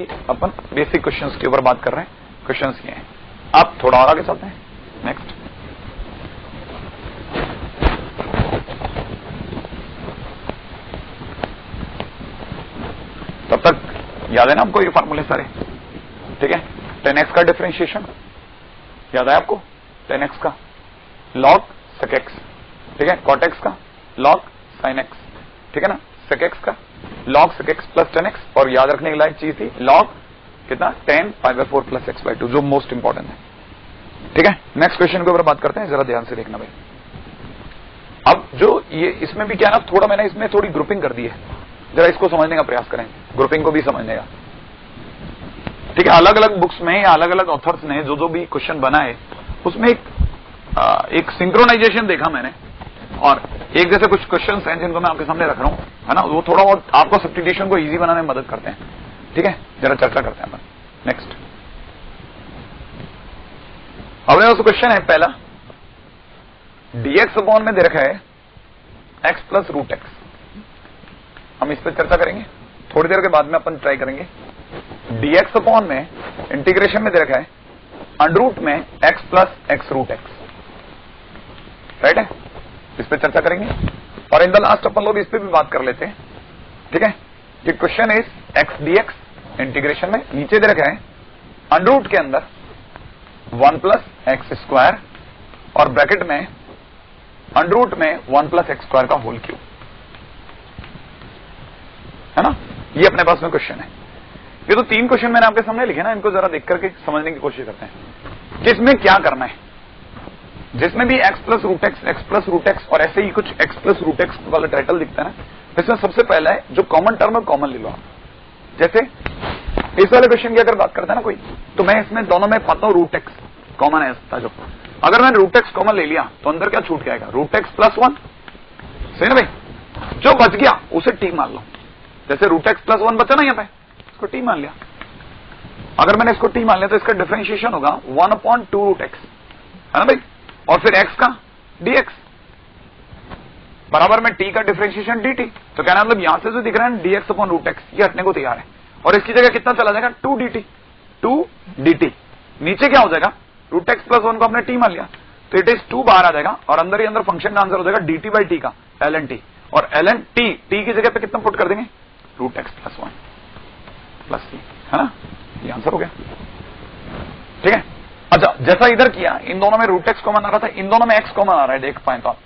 अपन basic questions के ऊपर बात कर रहे हैं। क्वेश्चंस ये हैं, आप थोड़ा और आगे चलते हैं। नेक्स्ट, तब तक याद है ना आपको ये फार्मूले सारे? ठीक है, 10x का डिफरेंशिएशन याद है आपको? 10x का log sec x, ठीक है, cot x का log sin x, ठीक है ना, sec x का log sec x plus 10x, और याद रखने की लायक चीज थी log कितना 10 π/4 प्लस x/2, जो मोस्ट इंपॉर्टेंट है। ठीक है, नेक्स्ट क्वेश्चन के ऊपर बात करते हैं, जरा ध्यान से देखना भाई। अब जो ये इसमें भी क्या ना, थोड़ा मैंने इसमें थोड़ी ग्रुपिंग कर दी है, जरा इसको समझने का प्रयास करें, ग्रुपिंग को भी समझने का। ठीक है, अलग अलग बुक्स में या अलग अलग ऑथर्स ने जो जो भी क्वेश्चन बनाए उसमें एक सिंक्रोनाइजेशन देखा मैंने, और एक जैसे कुछ क्वेश्चंस हैं जिनको मैं आपके सामने रख रहा हूं, है ना, वो थोड़ा बहुत आपको सब्स्टिट्यूशन को इजी बनाने में मदद करते हैं। ठीक है, जरा चर्चा करते हैं अपन। नेक्स्ट, अब जो क्वेश्चन है पहला, dx अपॉन में दे रखा है x प्लस रूट एक्स। हम इस पर चर्चा करेंगे थोड़ी देर के बाद में, अपन ट्राई करेंगे। dx अपॉन में इंटीग्रेशन में दे रखा है अंडर रूट में x plus x root x, right है, इस पर चर्चा करेंगे। और इन द लास्ट अपन लोग इस पे भी बात कर लेते हैं। ठीक है, ये question is x dx integration में नीचे दे रखा है अंडर रूट के अंदर 1 प्लस एक्स स्क्वायर और ब्रैकेट में अंडर रूट में 1 प्लस एक्स स्क्वायर का होल क्यूब, है ना, ये अपने पास में क्वेश्चन है। ये तो 3 क्वेश्चन मैंने आपके सामने लिखे ना, इनको जरा देख करके समझने की कोशिश करते हैं कि इसमें क्या करना है। जिसमें भी x प्लस रूट एक्स और ऐसे ही कुछ x प्लस रूट एक्स वाला टाइटल दिखता है ना, इसमें सबसे पहला है जो कॉमन टर्म है, कॉमन ले लो आप। जैसे इस वाले क्वेश्चन की अगर बात करता है ना कोई, तो मैं इसमें दोनों में पाता हूं रूट एक्स कॉमन है इसका, जो अगर मैंने रूट एक्स कॉमन ले लिया तो अंदर क्या छूट के आएगा, रूट एक्स प्लस 1, सही ना भाई। जो बच गया उसे टी मान लो, जैसे रूट एक्स प्लस 1 बचा ना यहाँ पे, इसको टी मान लिया। अगर मैंने इसको टी मान लिया तो इसका डिफरेंशिएशन होगा 1/2 रूट एक्स, है ना भाई, और फिर x का dx बराबर में t का डिफरेंशिएशन dt। तो कहना मतलब यहां से जो दिख रहा है dx अपॉन रूट एक्स, ये हटने को तैयार है, और इसकी जगह कितना चला जाएगा 2dt। नीचे क्या हो जाएगा, रूट एक्स प्लस 1 को आपने t मान लिया तो इट इज 2 बाहर आ जाएगा, और अंदर ही अंदर फंक्शन का आंसर हो जाएगा dt बाई टी का ln t, और ln t की जगह पे कितना पुट कर देंगे, root x plus 1 plus t, है ना, ये आंसर हो गया। ठीक है, अच्छा जैसा इधर किया, इन दोनों में रूट एक्स कॉमन आ रहा था, इन दोनों में एक्स कॉमन आ रहा है, देख पाए तो आप,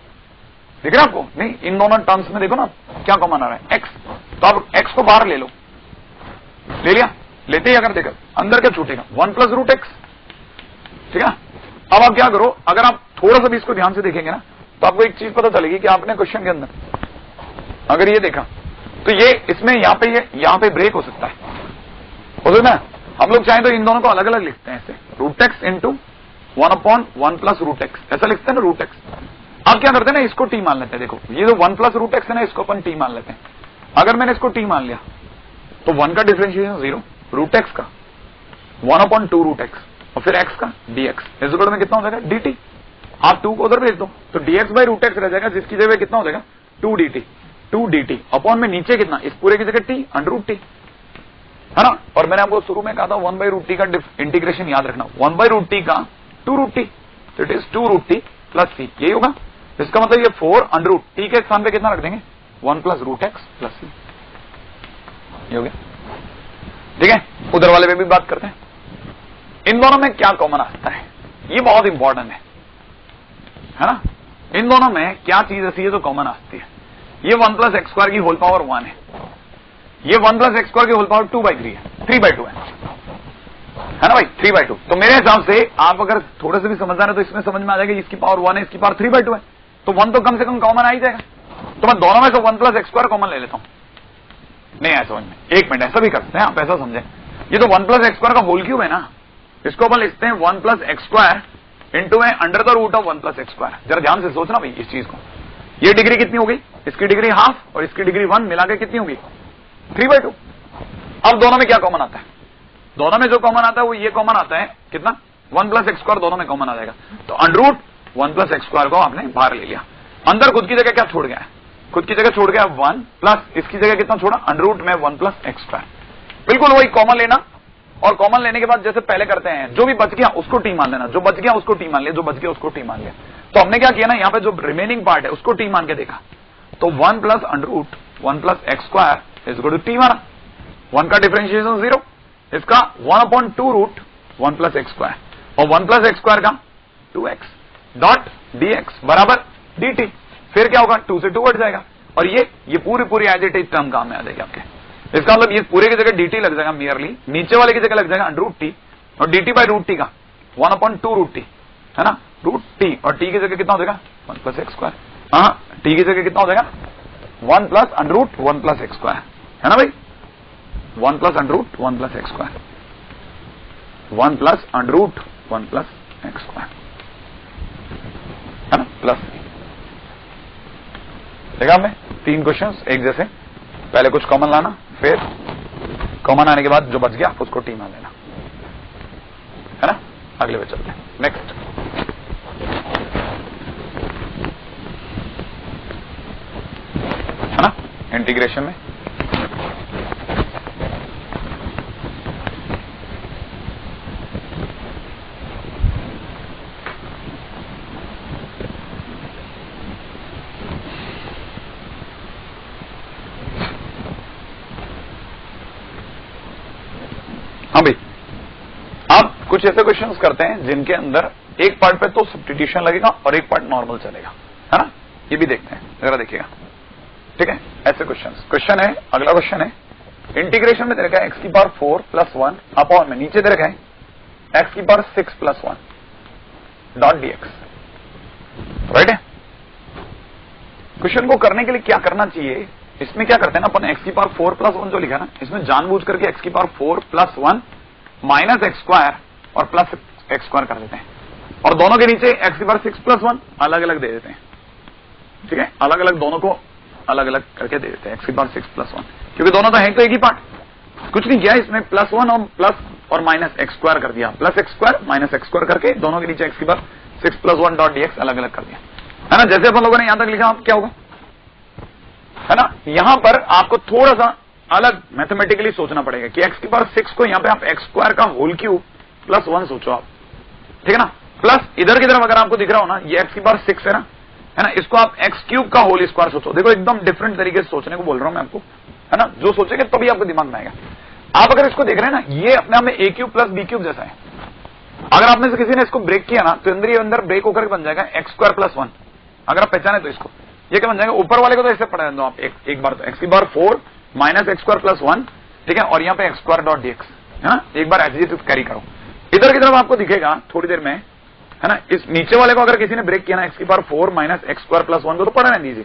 दिख रहा है आपको? नहीं, इन दोनों टर्म्स में देखो ना क्या कॉमन आ रहा है, एक्स। तो आप एक्स को बाहर ले लो, ले लिया, लेते ही अगर देखो अंदर क्या छूटेगा, 1 प्लस रूट एक्स। ठीक है, अब आप क्या करो, अगर आप थोड़ा सा भी इसको ध्यान से देखेंगे ना, तो आपको एक चीज पता चलेगी कि आपने क्वेश्चन के अंदर अगर ये देखा तो ये इसमें यहाँ पे ब्रेक हो सकता है, हो सकता है। हम लोग चाहें तो इन दोनों को अलग अलग लिखते हैं, ऐसे root x into 1/1 plus root x, ऐसा लिखते हैं ना रूट एक्स। अब क्या करते हैं ना, इसको टी मान लेते हैं। देखो ये जो 1 प्लस रूट एक्स है ना, इसको अपन टी मान लेते हैं। अगर मैंने इसको टी मान लिया तो 1 का डिफरेंशिएशन 0, रूट एक्स का 1/2 रूट एक्स, और फिर एक्स का dx, इस जोड़ में कितना हो जाएगा dt। आप 2 को उधर भेज दो तो dx बाई रूट एक्स रह जाएगा, जिसकी जगह कितना हो जाएगा 2dt अपॉन में नीचे कितना, इस पूरे की जगह t अंडर रूट टी, है ना। और मैंने आपको शुरू में कहा था 1/√t का इंटीग्रेशन याद रखना, 1/√t का 2√t, तो it is 2√t plus c, यही होगा। इसका मतलब ये 4 अंडर रूट t के स्थान पे कितना रख देंगे, 1 plus root x plus c, ये हो गया। ठीक है, उधर वाले पे भी बात करते हैं, इन दोनों में क्या कॉमन आता है, ये बहुत इंपॉर्टेंट है ना। इन दोनों में क्या चीज ऐसी है जो कॉमन आती है, ये 1 प्लस एक्स स्क्वायर की होल पावर 1 है, ये 1 प्लस एक्स स्क्वायर की होल पावर 2/3 है, 3/2 है ना भाई, 3/2। तो मेरे हिसाब से आप अगर थोड़े से भी समझदार है तो इसमें समझ में आ जाएगा, इसकी पावर 1 है, इसकी पावर 3/2 है, तो 1 तो कम से कम कॉमन आ ही जाएगा। तो मैं दोनों में से 1 प्लस एक्स स्क्वायर कॉमन ले लेता हूं, नहीं आया समझ में, एक मिनट ऐसा भी करते हैं, आप ऐसा समझे, ये तो 1 प्लस एक्स स्क्वायर का होल क्यूब है ना, इसको अपन लिखते हैं 1 प्लस एक्स स्क्वायर इंटू में under the root of 1 plus x square. जरा ध्यान से सोचना भाई इस चीज को, ये डिग्री कितनी हो गई, इसकी डिग्री हाफ और इसकी डिग्री 1 मिला के कितनी होगी 3/2। अब दोनों में क्या कॉमन आता है, दोनों में जो कॉमन आता है वो ये कॉमन आता है, कितना 1 प्लस एक्स स्क्वायर दोनों में कॉमन आ जाएगा, तो under root 1 plus x square को आपने बाहर ले लिया। अंदर खुद की जगह क्या छोड़ गया है, खुद की जगह छोड़ गया 1 प्लस इसकी जगह कितना छोड़ा, अंडर रूट में 1 प्लस एक्स स्क्वायर, बिल्कुल वही कॉमन लेना, और कॉमन लेने के बाद जैसे पहले करते हैं, जो भी बच गया उसको टी मान लेना, जो बच गया उसको टी मान लिया, जो बच गया उसको टी मान लिया। तो हमने क्या किया ना, यहाँ पे जो रिमेनिंग पार्ट है उसको टी मान के देखा, तो 1 plus under root 1 plus x square is equal to t माना। 1 का डिफरेंशिएशन 0, इसका 1/2 रूट 1 प्लस एक्स स्क्वायर, और 1 प्लस एक्स स्क्वायर का 2x डॉट dx बराबर dt। फिर क्या होगा, 2 से 2 हट जाएगा, और ये पूरी एज इट इज टर्म काम में आ जाएगी आपके। इसका मतलब ये पूरे की जगह dt लग जाएगा, मियरली नीचे वाले की जगह लग जाएगा अंडर रूट टी, और dt बाई रूट टी का 1/2 रूट टी है ना, रूट टी, और टी की जगह कितना हो जाएगा 1 प्लस एक्स स्क्वायर। हाँ, टी की जगह कितना हो जाएगा 1 plus under root 1 plus x square, है ना भाई, 1 plus under root 1 plus x square, 1 plus under root 1 plus x square, है ना, प्लस। देखा हमने 3 क्वेश्चंस एक जैसे, पहले कुछ कॉमन लाना, फिर कॉमन आने के बाद जो बच गया उसको टी मान लेना, है ना। अगले पे चलते हैं, नेक्स्ट। है ना, इंटीग्रेशन में हाँ भाई, आप कुछ ऐसे क्वेश्चंस करते हैं जिनके अंदर एक पार्ट पे तो सब्स्टिट्यूशन लगेगा और एक पार्ट नॉर्मल चलेगा, है ना। ये भी देखते हैं, जरा देखिएगा, ठीक है। ऐसे क्वेश्चन है, अगला क्वेश्चन है, इंटीग्रेशन में दे रखा है x की पावर 4 प्लस 1 अपॉन में नीचे दे रखा है x की power 6 plus 1 dot dx, right है। क्वेश्चन को करने के लिए क्या करना चाहिए, इसमें क्या करते हैं ना अपन, x की पावर 4 प्लस 1 जो लिखा ना, इसमें जानबूझ करके x की power 4 plus 1 minus x square और प्लस एक्स स्क्वायर कर देते हैं, और दोनों के नीचे x की पावर 6 प्लस 1 अलग अलग दे देते हैं, ठीक है, अलग अलग दोनों को अलग अलग करके दे देते हैं x की पावर 6 प्लस 1, क्योंकि दोनों तो है तो एक ही पार्ट, कुछ नहीं किया इसमें, प्लस 1 और प्लस और माइनस एक्स स्क्वायर कर दिया, plus x square minus x square करके दोनों के नीचे x की पावर 6 प्लस 1 डॉट dx अलग अलग कर दिया, है ना। जैसे अपन लोगों ने यहां तक लिखा, क्या होगा, है ना। यहां पर आपको थोड़ा सा अलग मैथमेटिकली सोचना पड़ेगा कि x की पावर 6 को यहां पे आप एक्स स्क्वायर का होल क्यूब प्लस 1 सोचो आप, ठीक है ना, प्लस इधर की तरफ अगर आपको दिख रहा हो ना, ये x की पावर 6 है ना, इसको आप एक्स क्यूब का होल स्क्वायर सोचो। देखो एकदम डिफरेंट तरीके से सोचने को बोल रहा हूं मैं आपको, है ना, जो सोचेंगे तभी आपको दिमाग में आएगा। आप अगर इसको देख रहे हैं ना, ये अपने आप में ए क्यूब प्लस बी क्यूब जैसा है, अगर आपने से किसी ने इसको ब्रेक किया ना, तो अंदर ब्रेक होकर बन जाएगा एक्स स्क्वायर प्लस 1, अगर आप पहचाने तो इसको, ये क्या बन जाएगा, ऊपर वाले को तो ऐसे पढ़ा दो आप एक बार, तो एक्स की power 4 minus x square plus 1, ठीक है, और यहाँ पे एक्स स्क्वायर डॉट dx, है ना, एक बार एज कैरी करो। इधर की तरफ आपको दिखेगा थोड़ी देर में, है ना, इस नीचे वाले को अगर किसी ने ब्रेक किया ना, एक्स की power 4 minus x square plus 1 को तो पढ़ा ना दीजिए,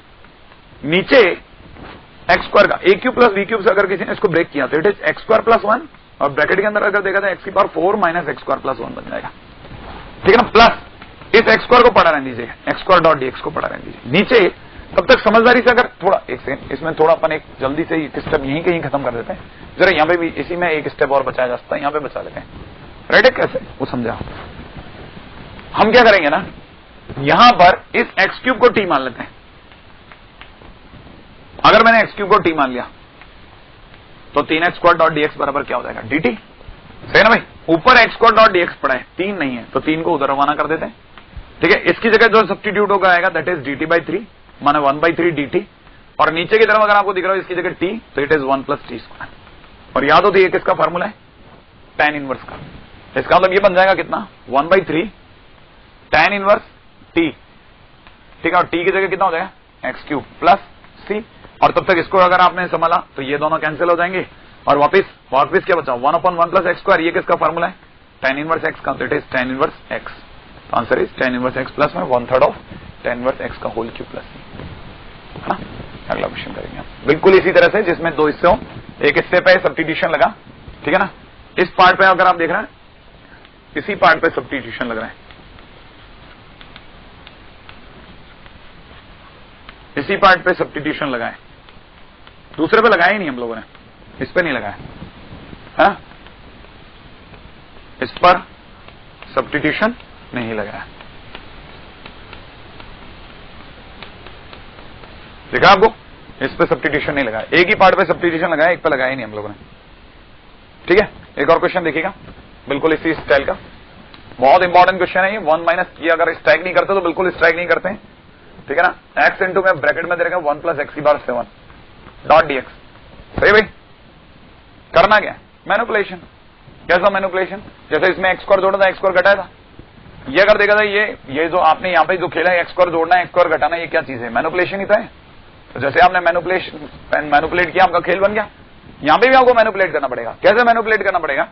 नीचे एक्स स्क्वायर का ए क्यूब प्लस बी क्यूब से अगर किसी ने इसको ब्रेक किया तो it is x square plus 1, और ब्रैकेट के अंदर अगर देखा जाए एक्स की power 4 minus x square plus 1 बन जाएगा, ठीक है ना, प्लस इस एक्स स्क्वायर को पढ़ा रहने दीजिए, एक्स स्क्वायर डॉट dx को पढ़ा रहने दीजिए नीचे। तब तक समझदारी से अगर थोड़ा, एक सेकंड, इसमें थोड़ा अपन एक जल्दी से एक स्टेप यहीं कहीं खत्म कर देते हैं, जरा यहाँ पे भी इसी में एक स्टेप और बचाया जा सकता है, यहाँ पे बचा लेते हैं, राइट है, कैसे वो समझा। हम क्या करेंगे ना, यहां पर इस एक्स क्यूब को टी मान लेते हैं, अगर मैंने एक्स क्यूब को टी मान लिया तो 3x स्क्वायर डॉट dx बराबर क्या हो जाएगा, dt, सही ना भाई। ऊपर एक्स स्क्वायर डॉट dx पड़ा है, 3 नहीं है तो 3 को उधर रवाना कर देते हैं, ठीक है। इसकी जगह जो सब्स्टिट्यूट होगा आएगा दैट इज dt बाई 3 माने 1/3 dt, और नीचे की तरफ अगर आपको दिख रहा हो इसकी जगह t, तो it is 1 plus T square, और याद हो तो ये किसका फॉर्मूला है, tan इनवर्स का। इसका मतलब ये बन जाएगा कितना, 1/3 tan इनवर्स t, ठीक है, और t की जगह कितना हो जाएगा एक्स क्यूब प्लस c, और तब तक इसको अगर आपने संभाला तो ये दोनों कैंसिल हो जाएंगे, और वापिस क्या बचा, 1/1 प्लस एक्स स्क्वायर, ये किसका फॉर्मूला है, tan इनवर्स x का, तो it is tan inverse x, answer is tan inverse x plus में 1/3 ऑफ tan इनवर्स x का होल क्यूब प्लस c, है ना। अगला क्वेश्चन करेंगे हम बिल्कुल इसी तरह से, जिसमें 2 हिस्से हो, एक हिस्से पे सब्स्टिट्यूशन लगा, ठीक है ना, इस पार्ट पे अगर आप देख रहे हैं, इसी पार्ट पे सब्स्टिट्यूशन लग रहा है, इसी पार्ट पे सब्स्टिट्यूशन लगाए, दूसरे पे लगाया ही नहीं हम लोगों ने, इस पे नहीं लगाया, है, इस पर सब्स्टिट्यूशन नहीं लगाया, देखा आपको, इस पे सब्स्टिट्यूशन नहीं लगाया, एक ही पार्ट पे सब्स्टिट्यूशन लगाया, एक पे लगाया ही नहीं हम लोगों ने, ठीक है, एक और क्वेश्चन देखिएगा बिल्कुल इसी स्टाइल का, बहुत इंपॉर्टेंट क्वेश्चन है ये। 1 माइनस ये अगर स्ट्राइक नहीं करते तो बिल्कुल स्ट्राइक नहीं करते हैं, ठीक है ना। एक्स इंटू में ब्रैकेट में दे रखा 1 प्लस एक्स की बार 7 डॉट डी एक्स। सही भाई, करना क्या है, मैनिपुलेशन। कैसा मैनिपुलेशन, जैसे इसमें एक्स स्क्वायर जोड़ा था, एक्स स्क्वायर घटाया था। ये अगर देखा था ये जो आपने यहाँ पे जो खेला है एक्स स्क्वायर जोड़ना है एक्स स्क्वायर घटाना, ये क्या चीज है, मैनिपुलेशन ही था। तो जैसे आपने मैनिपुलेट किया, आपका खेल बन गया। यहाँ पे भी आपको मैनिपुलेट करना पड़ेगा। कैसे मैनिपुलेट करना पड़ेगा,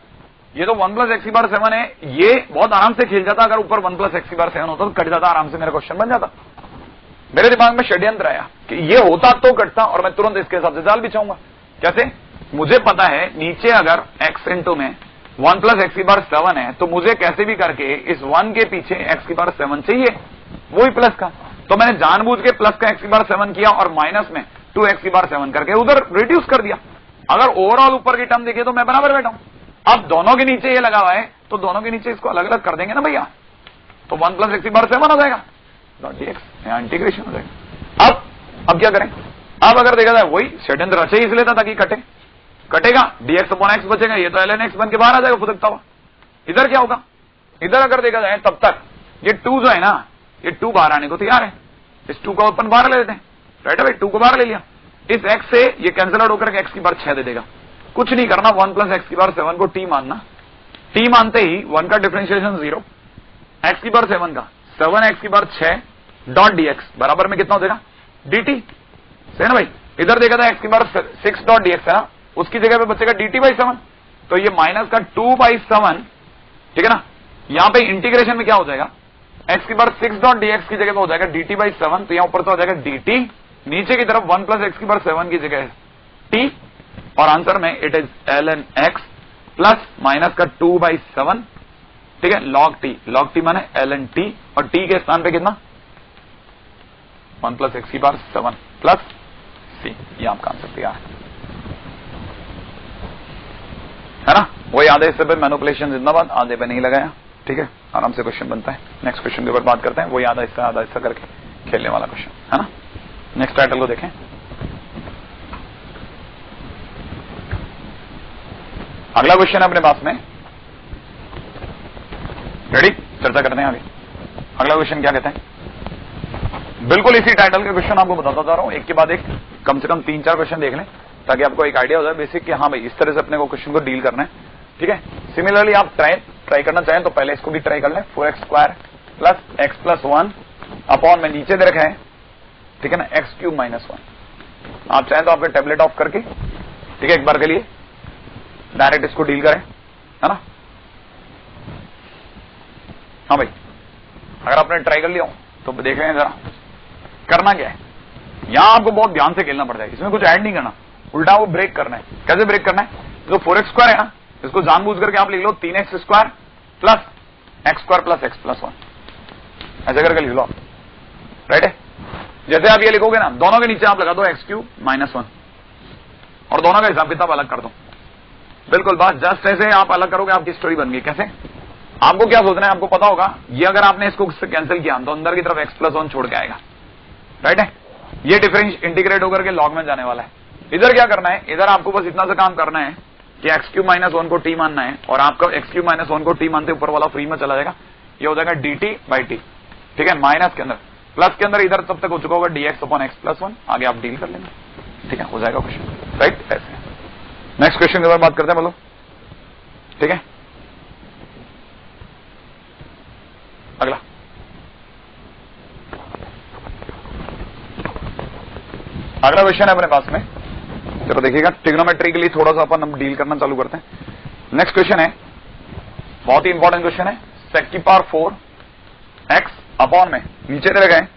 ये तो 1 प्लस एक्स की बार 7 है, ये बहुत आराम से खेल जाता। अगर ऊपर 1 प्लस एक्स की बार 7 होता तो कट जाता आराम से, मेरा क्वेश्चन बन जाता। मेरे दिमाग में षड्यंत्र आया कि ये होता तो कटता और मैं तुरंत इसके हिसाब से जाल बिछाऊंगा। कैसे, मुझे पता है नीचे अगर एक्स इंटू में 1 प्लस एक्स की बार 7 है, तो मुझे कैसे भी करके इस 1 के पीछे एक्स की बार 7 चाहिए, वही प्लस का। तो मैंने जानबूझ के प्लस का एक्स की बार 7 किया और माइनस में 2 एक्स की बार 7 करके उधर रिड्यूस कर दिया। अगर ओवरऑल ऊपर की टर्म देखे तो मैं बराबर बैठा हूं। अब दोनों के नीचे ये लगा हुआ है, तो दोनों के नीचे इसको अलग अलग कर देंगे ना भैया, तो 1 प्लस एक्स की बार 7 हो जाएगा, डॉट डीएक्स, यहां इंटीग्रेशन हो जाएगा। अब क्या करें, अब अगर देखा जाए वही षड्यंत्र रचे इसलिए था ताकि कटेगा, डीएक्स अपॉन एक्स बचेगा, ये तो ln x बन के बाहर आ जाएगा फुदकता हुआ। इधर क्या होगा, इधर अगर देखा जाए तब तक ये 2 जो है ना, ये 2 बाहर आने को तैयार है। इस 2 को अपन बाहर ले लेते हैं, राइट है भाई, 2 को बाहर ले लिया। इस x से ये कैंसिल आउट होकर x की बार 6 दे देगा। कुछ नहीं करना, 1 प्लस एक्स की बार 7 को t मानना, t मानते ही 1 का डिफरेंशिएशन 0, x की बार 7 का 7 एक्स की बार 6 डॉट डीएक्स बराबर में कितना हो जाएगा, dt। सही ना भाई, इधर देखा था x की बार 6 डॉट डीएक्स है ना, उसकी जगह पे बचेगा dt बाई 7, तो ये माइनस का 2 बाई 7, ठीक है ना। यहां पे इंटीग्रेशन में क्या हो जाएगा, x की बार 6 डॉट डीएक्स की जगह पे हो जाएगा dt बाई 7, तो यहां ऊपर तो हो जाएगा dt, नीचे की तरफ 1 प्लस एक्स की बार 7 की जगह t, और आंसर में it is ln x plus minus का 2 बाई 7, ठीक है, log t माने ln t, और t के स्थान पे कितना 1 प्लस एक्स की बार 7 प्लस c, ये आपका आंसर तैयार है ना। वही आधे हिस्से पे मैनिपुलेशन जिंदाबाद, आधे पे नहीं लगाया, ठीक है, आराम से क्वेश्चन बनता है। नेक्स्ट क्वेश्चन के ऊपर बात करते हैं, वही आधा हिस्सा करके खेलने वाला क्वेश्चन है ना। नेक्स्ट टाइटल को देखें, अगला क्वेश्चन है अपने पास में, रेडी, चर्चा करते हैं आगे। अगला क्वेश्चन क्या कहते हैं, बिल्कुल इसी टाइटल के क्वेश्चन आपको बताता जा रहा हूं, एक के बाद एक, कम से कम 3-4 क्वेश्चन देख लें ताकि आपको एक आइडिया हो जाए बेसिक कि हाँ भाई इस तरह से अपने को क्वेश्चन को डील करना है, ठीक है। सिमिलरली आप ट्राई करना चाहें तो पहले इसको भी ट्राई कर लें, 4x square plus x plus 1 upon में नीचे दे रखा है, ठीक है ना, एक्स क्यूब माइनस 1। आप चाहें तो आपके टैबलेट ऑफ करके, ठीक है, एक बार के लिए डायरेक्ट इसको डील करें, है ना। हाँ भाई, अगर आपने ट्राई कर लिया हो तो देख रहे हैं जरा करना क्या है। यहां आपको बहुत ध्यान से खेलना पड़ता है, इसमें कुछ ऐड नहीं करना, उल्टा वो ब्रेक करना है। कैसे ब्रेक करना है, जो 4x स्क्वायर है ना, इसको जानबूझ करके आप लिख लो 3x square plus x square plus x plus 1, ऐसे करके लिख लो आप, राइट है। जैसे आप ये लिखोगे ना, दोनों के नीचे आप लगा दो एक्स क्यूब माइनस 1 और दोनों का हिसाब किताब अलग कर दो, बिल्कुल बस जस्ट ऐसे आप अलग करोगे, आपकी स्टोरी बन गई। कैसे, आपको क्या सोचना है, आपको पता होगा ये अगर आपने इसको कैंसिल किया तो अंदर की तरफ एक्स प्लस 1 छोड़ के आएगा, राइट है। ये डिफरेंस इंटीग्रेट होकर के लॉग में जाने वाला है। इधर क्या करना है, इधर आपको बस इतना सा काम करना है कि एक्स क्यूब माइनस 1 को टी मानना है, और आपका एक्स क्यूब माइनस 1 को टी मानते ऊपर वाला फ्री में चला जाएगा, ये हो जाएगा डी टी बाई टी, ठीक है, माइनस के अंदर प्लस के अंदर इधर तब तक हो चुका होगा डीएक्स अपॉन एक्स प्लस 1, आगे आप डील कर लेंगे, ठीक है, हो जाएगा क्वेश्चन, राइट। ऐसे नेक्स्ट क्वेश्चन के बारे में बात करते हैं, बोलो, ठीक है। अगला क्वेश्चन है अपने पास में, चलो देखिएगा, ट्रिग्नोमेट्री के लिए थोड़ा सा अपन हम डील करना चालू करते हैं। नेक्स्ट क्वेश्चन है, बहुत ही इंपॉर्टेंट क्वेश्चन है, सेक की पावर 4 एक्स अपॉन में नीचे दे गए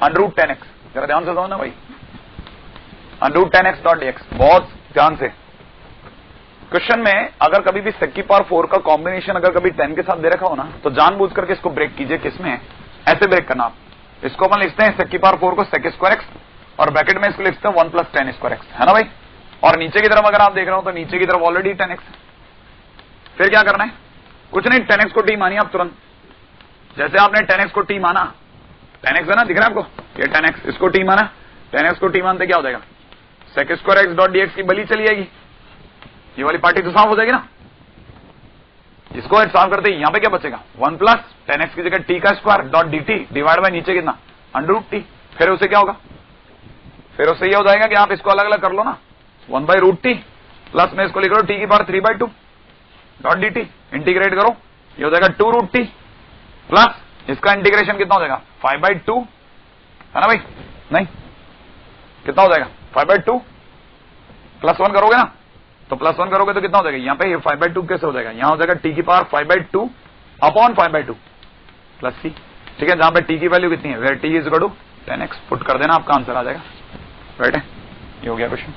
अंडररूट 10x, जरा ध्यान से समझो ना भाई, अंडररूट 10x डॉट dx, बहुत ध्यान से। क्वेश्चन में अगर कभी भी सेक की पावर 4 का कॉम्बिनेशन अगर कभी 10 के साथ दे रखा हो ना, तो जानबूझ करके इसको ब्रेक कीजिए। किसमें, ऐसे ब्रेक करना आप, इसको अपन लिखते हैं सेक की पावर 4 को सेक स्क्वायर एक्स, और ब्रैकेट में इसको लिखते हैं 1 प्लस 10 स्क्वायर एक्स, है ना भाई। और नीचे की तरफ अगर आप देख रहे हो तो नीचे की तरफ ऑलरेडी 10x, फिर क्या करना है, कुछ नहीं, 10x को टी मानिए आप तुरंत। जैसे आपने 10x को टी माना, 10x है ना, दिख रहा है आपको, ये 10x, इसको टी माना, 10x को टी मानते क्या हो जाएगा, sec square x dot d x की बली चली जाएगी, ये वाली पार्टी तो साफ हो जाएगी ना, इसको सॉल्व करते यहां पे क्या बचेगा 1 प्लस 10x की जगह t का square dot dt divide by नीचे कितना अंडर रूट टी। फिर उससे क्या होगा, फिर उससे ये हो जाएगा कि आप इसको अलग अलग कर लो ना 1 बाई रूट टी प्लस में इसको लिख लो t की पावर 3/2 डॉट dt इंटीग्रेट करो ये हो जाएगा 2 रूट टी प्लस इसका इंटीग्रेशन कितना हो जाएगा 5/2 है ना भाई, नहीं कितना हो जाएगा 5/2 प्लस 1 करोगे ना तो प्लस 1 करोगे तो कितना हो जाएगा यहाँ पे 5/2 कैसे हो जाएगा, यहाँ हो जाएगा t की पावर 5/2 अपॉन 5/2 प्लस c। ठीक है, जहां पे t की वैल्यू कितनी है where t is equal to 10x put कर देना आपका आंसर आ जाएगा। राइट है, ये हो गया क्वेश्चन।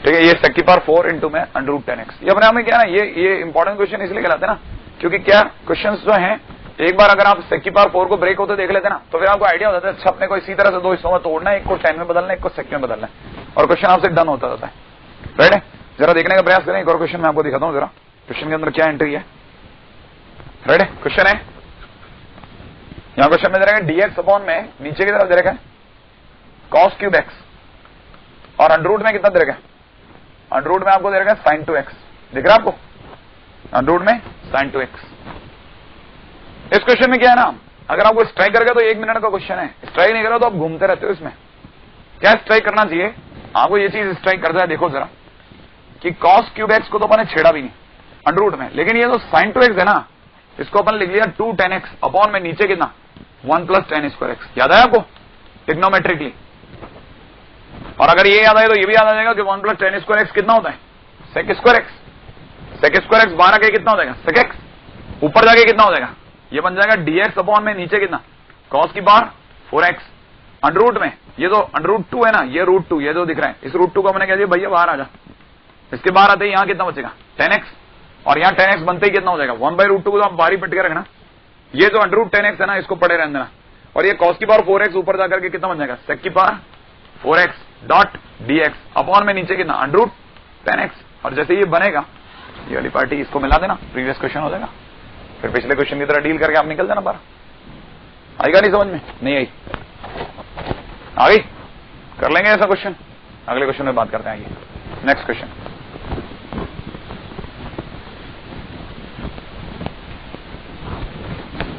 ठीक है, ये sec की पावर 4 इंटू में अंडर रूट 10x। ये अपने आप में क्या है ना, ये इंपॉर्टेंट क्वेश्चन इसलिए कहलाते हैं ना क्योंकि क्या क्वेश्चन जो है एक बार अगर आप sec की पावर 4 को ब्रेक होते देख लेते ना तो फिर आपको आइडिया हो जाता है अच्छा अपने को इसी तरह से दो हिस्सों में तोड़ना है, एक को 10 में बदलना है, एक को sec में बदलना है और क्वेश्चन आपसे डन होता जाता है। राइट है, जरा देखने का प्रयास करें, एक और क्वेश्चन मैं आपको दिखाता हूं जरा क्वेश्चन के अंदर क्या एंट्री है। राइट है, क्वेश्चन है यहां क्वेश्चन में दे रखा है dx अपॉन में नीचे की तरफ दे रखा है cos क्यूब x और अंडर रूट में कितना दे रखा है, अंडर रूट में आपको दे रखा है sin 2x। दिख रहा है आपको अंडर रूट में sin 2x। इस क्वेश्चन में क्या है ना, अगर आपको स्ट्राइक करेगा तो 1 मिनट का क्वेश्चन है, स्ट्राइक नहीं करो तो आप घूमते रहते हो इसमें। क्या स्ट्राइक करना चाहिए आपको, ये चीज स्ट्राइक करता है देखो जरा कि cos क्यूब x को तो अपन ने छेड़ा भी नहीं अंडर रूट में, लेकिन ये जो sin 2x है ना इसको अपन लिख लिया 2 10x अपॉन में नीचे कितना 1 प्लस 10 स्क्वायर एक्स। याद है आपको ट्रिग्नोमेट्रिकली, और अगर ये याद आए तो ये भी याद आ जाएगा कि 1 प्लस 10 स्क्वायर एक्स कितना होता है sec square x. Sec square x 12 के कितना हो जाएगा सेक एक्स, ऊपर जाके कितना हो जाएगा ये बन जाएगा dx अपॉन में नीचे कितना cos की पावर 4x अंडर रूट में ये जो अंडर रूट 2 है ना, ये रूट 2 ये जो दिख रहा है इस रूट 2 को मैंने कह दिया भैया बाहर आ जा, इसके बाहर आते ही यहां कितना बचेगा 10x और यहां 10x बनते ही कितना हो जाएगा 1/√2 को तो आप बाहर ही पिट के रखना, ये जो अंडर रूट 10x है ना इसको पड़े रहने देना और ये cos की पावर 4x ऊपर जाकर के कितना बन जाएगा sec की power 4x dot dx upon में नीचे कितना अंडर रूट 10x। और जैसे ये बनेगा ये वाली पार्टी इसको मिला देना, प्रीवियस क्वेश्चन हो जाएगा, फिर पिछले क्वेश्चन की तरह डील करके आप निकल जाना बाहर। आएगा नहीं समझ में, नहीं आई आ गई, कर लेंगे ऐसा क्वेश्चन, अगले क्वेश्चन में बात करते हैं। आइए नेक्स्ट क्वेश्चन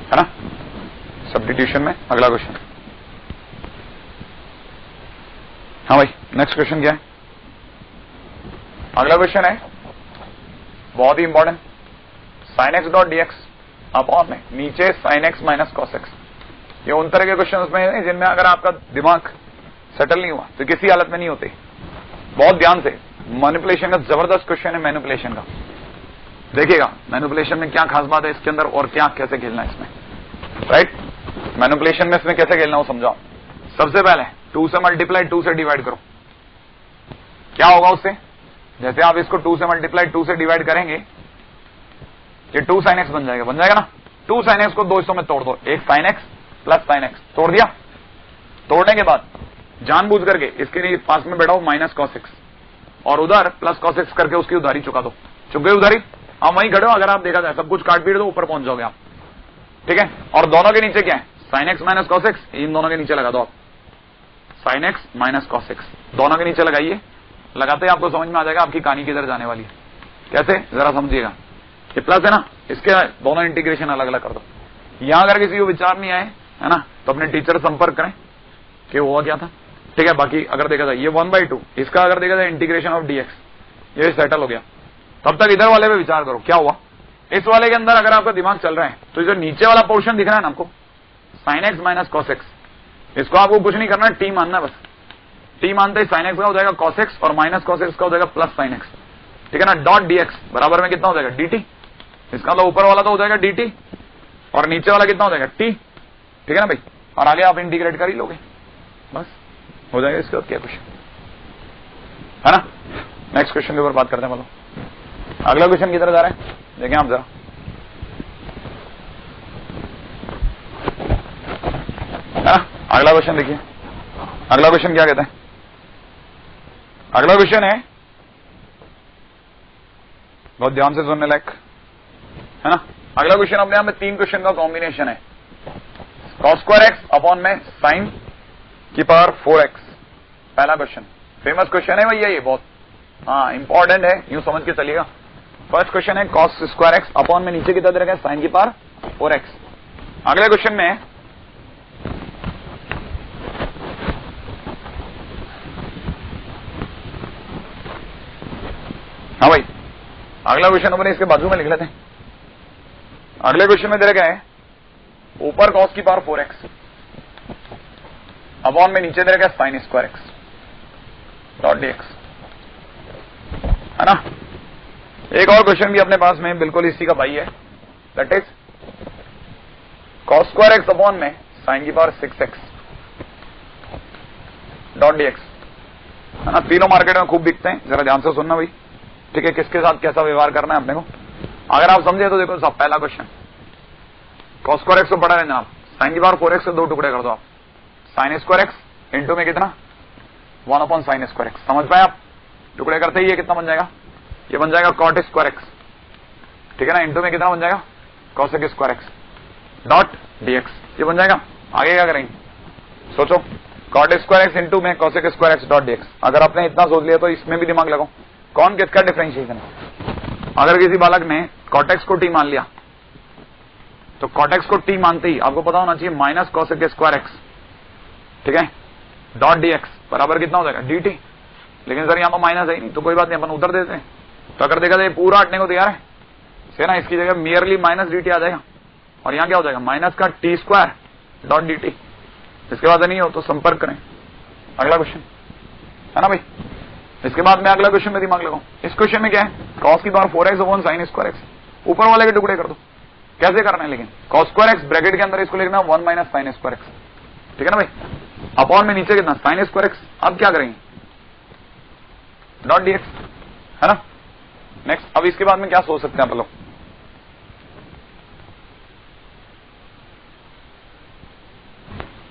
है ना सब्स्टिट्यूशन में अगला क्वेश्चन। हाँ भाई नेक्स्ट क्वेश्चन क्या है, अगला क्वेश्चन है बहुत ही important sin x dot dx upon में नीचे sin x minus cos x। ये उन तरह के क्वेश्चन उसमें है जिनमें अगर आपका दिमाग सेटल नहीं हुआ तो किसी हालत में नहीं होते। बहुत ध्यान से, मैनिपुलेशन का जबरदस्त क्वेश्चन है, मैनिपुलेशन का देखिएगा मैनिपुलेशन में क्या खास बात है इसके अंदर और क्या कैसे खेलना है इसमें। राइट, मैनिपुलेशन में इसमें कैसे खेलना हो समझाओ। सबसे पहले 2 से मल्टीप्लाई 2 से डिवाइड करो, क्या होगा उससे, जैसे आप इसको 2 से मल्टीप्लाई 2 से डिवाइड करेंगे ये 2 sin x बन जाएगा ना। 2 sin x को दो हिस्सों में तोड़ दो, एक sin x plus sin x तोड़ दिया, तोड़ने के बाद जानबूझ करके इसके लिए पास में बैठाओ माइनस cos x और उधर प्लस cos x करके उसकी उधारी चुका दो। चुक गई उधारी, आप वहीं खड़े हो, अगर आप देखा जाए सब कुछ काट पीट दो ऊपर पहुंच जाओगे आप। ठीक है, और दोनों के नीचे क्या है sin x minus cos x, इन दोनों के नीचे लगा दो आप sin x minus cos x, दोनों के नीचे लगाइए, लगाते ही आपको समझ में आ जाएगा आपकी कहानी किधर जाने वाली है। कैसे जरा समझिएगा, ये प्लस है ना, इसके दोनों इंटीग्रेशन अलग अलग कर दो। यहां अगर किसी को विचार नहीं आए है ना तो अपने टीचर संपर्क करें कि हुआ क्या था। ठीक है, बाकी अगर देखा जाए ये 1/2 इसका अगर देखा जाए इंटीग्रेशन ऑफ dx ये सेटल हो गया, तब तक इधर वाले पे विचार करो क्या हुआ। इस वाले के अंदर अगर आपका दिमाग चल रहा है तो जो नीचे वाला पोर्शन दिख रहा है ना आपको sin x minus cos x, इसको आपको कुछ नहीं करना, टी मानना बस। टी मानते ही sin x का हो जाएगा cos x और माइनस cos x का हो जाएगा प्लस sin x। ठीक है ना, डॉट dx बराबर में कितना हो जाएगा dt, इसका तो ऊपर वाला तो हो जाएगा dt और नीचे वाला कितना हो जाएगा t। ठीक है ना भाई, और आगे आप इंटीग्रेट कर ही लोगे, बस हो जाएगा। इसके बाद क्या क्वेश्चन है ना, नेक्स्ट क्वेश्चन के ऊपर बात करते हैं। मतलब अगला क्वेश्चन किधर जा रहा है देखें आप जरा, है ना अगला क्वेश्चन देखिए। अगला क्वेश्चन क्या कहते हैं, अगला क्वेश्चन है बहुत ध्यान से सुनने लायक है ना। अगला क्वेश्चन अपने आप में 3 क्वेश्चन का कॉम्बिनेशन है, cos स्क्वायर एक्स अपॉन में sin की पावर 4x। पहला क्वेश्चन फेमस क्वेश्चन है भैया, ये बहुत हाँ इंपॉर्टेंट है, यूं समझ के चलिएगा। फर्स्ट क्वेश्चन है कॉस स्क्वायर एक्स अपॉन में नीचे कितना दे रखा है साइन की पावर 4x। अगले क्वेश्चन में हाँ भाई अगला क्वेश्चन अपने इसके बाजू में लिख लेते हैं। अगले क्वेश्चन में दे रखा है ऊपर कॉस की पावर 4x अपॉन में नीचे दे रखा है sign square x dot dx, है ना। एक और क्वेश्चन भी अपने पास में बिल्कुल इसी का भाई है, that is cos square x upon में साइन की पावर 6x डॉट dx, है ना। तीनों मार्केट में खूब बिकते हैं, जरा ध्यान से सुनना भाई, ठीक है। किसके साथ कैसा व्यवहार करना है अपने को, अगर आप समझे तो देखो सब पहला क्वेश्चन कॉस स्क्वायर एक्स को पढ़ा रहे आप, साइन की पावर 4x से दो टुकड़े कर दो आप, साइन स्क्वायर एक्स इंटू में कितना 1 अपॉन साइन स्क्वायर एक्स, समझ पाए आप। टुकड़े करते ही ये कितना बन जाएगा, ये बन जाएगा कॉट स्क्वायर एक्स, ठीक है ना, इंटू में कितना बन जाएगा cosec square x dot dx, ये बन जाएगा। आगे क्या करेंगे सोचो, कॉट स्क्वायर एक्स इंटू में cosec square x dot dx। अगर आपने इतना सोच लिया तो इसमें भी दिमाग लगाओ, कौन किसका डिफरेंशिएशन है। अगर किसी बालक ने कॉटेक्स को टी मान लिया तो कॉटेक्स को टी मानते ही आपको पता होना चाहिए माइनस कॉसेक स्क्वायर एक्स, ठीक है, डॉट dx बराबर कितना हो जाएगा dt। लेकिन सर यहां तो माइनस है ही नहीं, तो कोई बात नहीं अपन उधर देते हैं। तो अगर देखा जाए पूरा हटने को तैयार है से ना, इसकी जगह मियरली माइनस dt आ जाएगा और यहां क्या हो जाएगा माइनस का टी स्क्वायर डॉट dt। इसके बाद नहीं हो तो संपर्क करें। अगला क्वेश्चन है ना भाई, इसके बाद में अगला क्वेश्चन में दिमाग लगाओ। इस क्वेश्चन में क्या है कॉस की power 4x upon sine square x, ऊपर वाले के टुकड़े कर दो। कैसे करना है लेकिन, कॉस स्क्वायर एक्स ब्रैकेट के अंदर इसको लिखना 1 माइनस साइन स्क्वायर एक्स, ठीक है ना भाई, अपॉन में नीचे कितना साइन स्क्वायर एक्स। अब क्या करेंगे डॉट dx, है ना। नेक्स्ट अब इसके बाद में क्या सोच सकते हैं आप लोग,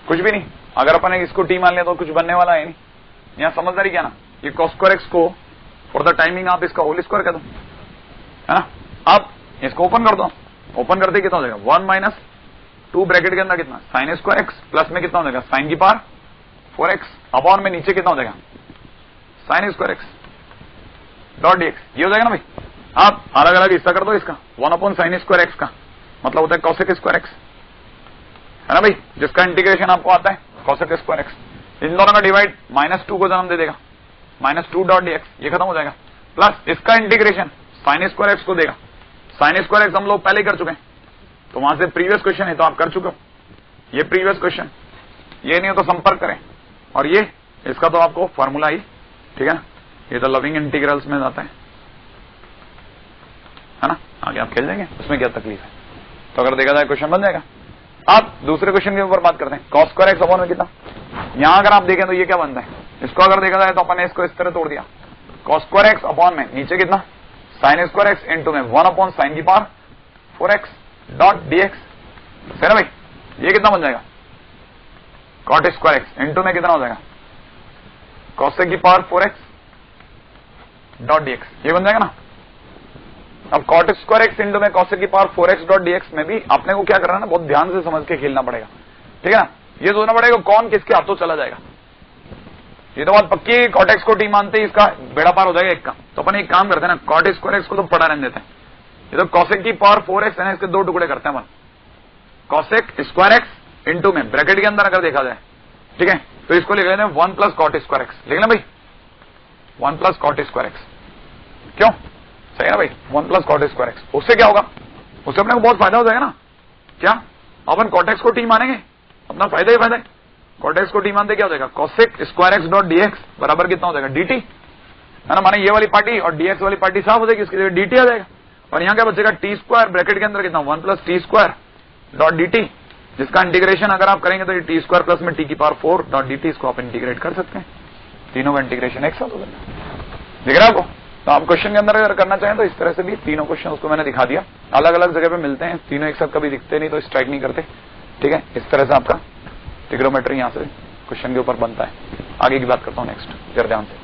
कुछ भी नहीं। अगर अपन इसको टी मान लिया तो कुछ बनने वाला है नहीं। यहां समझदारी क्या ना, ये कॉस स्क्वायर एक्स को फॉर द टाइमिंग आप इसका होल स्क्वायर कर दो, है ना। अब इसको ओपन कर दो, ओपन करते कितना हो जाएगा 1 माइनस 2 ब्रैकेट के अंदर कितना साइन स्क्वायर एक्स प्लस में कितना हो जाएगा साइन की पावर 4x अपॉन में नीचे कितना हो जाएगा sign square x dot dx, ये हो जाएगा ना भाई। आप अलग अलग हिस्सा कर दो इसका, 1 अपॉन साइन स्क्वायर एक्स का मतलब होता है कॉसेक स्क्वायर एक्स, है ना भाई, जिसका इंटीग्रेशन आपको आता है कॉसेक स्क्वायर एक्स। इन दोनों का डिवाइड -2 को जन्म दे देगा -2 डॉट dx, ये खत्म हो जाएगा। प्लस इसका इंटीग्रेशन साइन स्क्वायर एक्स को देगा। साइन स्क्वायर एक्स हम लोग पहले ही कर चुके हैं, तो वहां से प्रीवियस क्वेश्चन है तो आप कर चुके हो, ये प्रीवियस क्वेश्चन, ये नहीं हो तो संपर्क करें। और ये इसका तो आपको फॉर्मूला ही, ठीक है ना, ये तो लविंग इंटीग्रल्स में जाता है ना। आगे आप खेल जाएंगे, उसमें क्या तकलीफ है। तो अगर देखा जाए क्वेश्चन बन जाएगा। अब दूसरे क्वेश्चन के ऊपर बात करते हैं, कॉस स्क्वायर एक्स अपॉन में कितना। यहां अगर आप देखें तो ये क्या बनता है, इसको अगर देखा जाए तो अपन ने इसको इस तरह तोड़ दिया, कॉस स्क्वायर एक्स अपॉन में नीचे कितना साइन स्क्वायर एक्स इंटू में 1 अपॉन साइन की पावर 4x डॉट dx, है ना भाई। ये कितना बन जाएगा कॉट स्क्वायर एक्स इंटू में कितना हो जाएगा कॉसेक की पावर 4x डॉट dx, ये बन जाएगा ना। अब कॉट स्क्वायर एक्स इंटू में कॉसेक की पावर 4x डॉट dx में भी अपने को क्या करना है ना, बहुत ध्यान से समझ के खेलना पड़ेगा, ठीक है ना। ये सोचना पड़ेगा कौन किसके हाथों चला जाएगा। ये तो बात पक्की है, कॉट एक्स को टी मानते ही इसका बेड़ा पार हो जाएगा एक का। तो अपन एक काम करते हैं ना, कॉट स्क्वायर एक्स को तो पढ़ा रहने देते हैं, ये तो कॉसेक की पावर 4x है ना, इसके दो टुकड़े करते हैं अपन, कॉसेक स्क्वायर एक्स इंटू में ब्रैकेट के अंदर अगर देखा जाए, ठीक है, तो इसको लिख लेते हैं 1 प्लस कॉट स्क्वायर एक्स, लिख लें भाई 1 प्लस कॉट स्क्वायर एक्स। क्यों सही है ना भाई, 1 प्लस कॉट स्क्वायर एक्स। उससे क्या होगा, उससे अपने को बहुत फायदा हो जाएगा ना। क्या अपन कॉट एक्स को टी मानेंगे, अपना फायदा ही फायदा है। कॉट एक्स को टी मानते क्या हो जाएगा cosec square x dot dx बराबर कितना हो जाएगा dt, है ना। माने ये वाली पार्टी और dx वाली पार्टी साफ हो जाएगी, इसकी जगह dt आ जाएगा। और यहां क्या बचेगा टी स्क्वायर ब्रैकेट के अंदर कितना 1 plus T square dot dt, जिसका इंटीग्रेशन अगर आप करेंगे तो ये टी स्क्वायर प्लस में टी की पावर 4 डॉट dt, इसको आप इंटीग्रेट कर सकते हैं। तीनों का इंटीग्रेशन एक साथ हो जाएगा, दिख रहा है आपको। तो आप क्वेश्चन के अंदर अगर करना चाहें तो इस तरह से भी तीनों क्वेश्चन उसको मैंने दिखा दिया, अलग अलग जगह पे मिलते हैं, तीनों एक साथ कभी दिखते नहीं तो स्ट्राइक नहीं करते, ठीक है। इस तरह से आपका ट्रिग्नोमेट्री यहां से क्वेश्चन के ऊपर बनता है। आगे की बात करता हूं नेक्स्ट, जरा ध्यान से।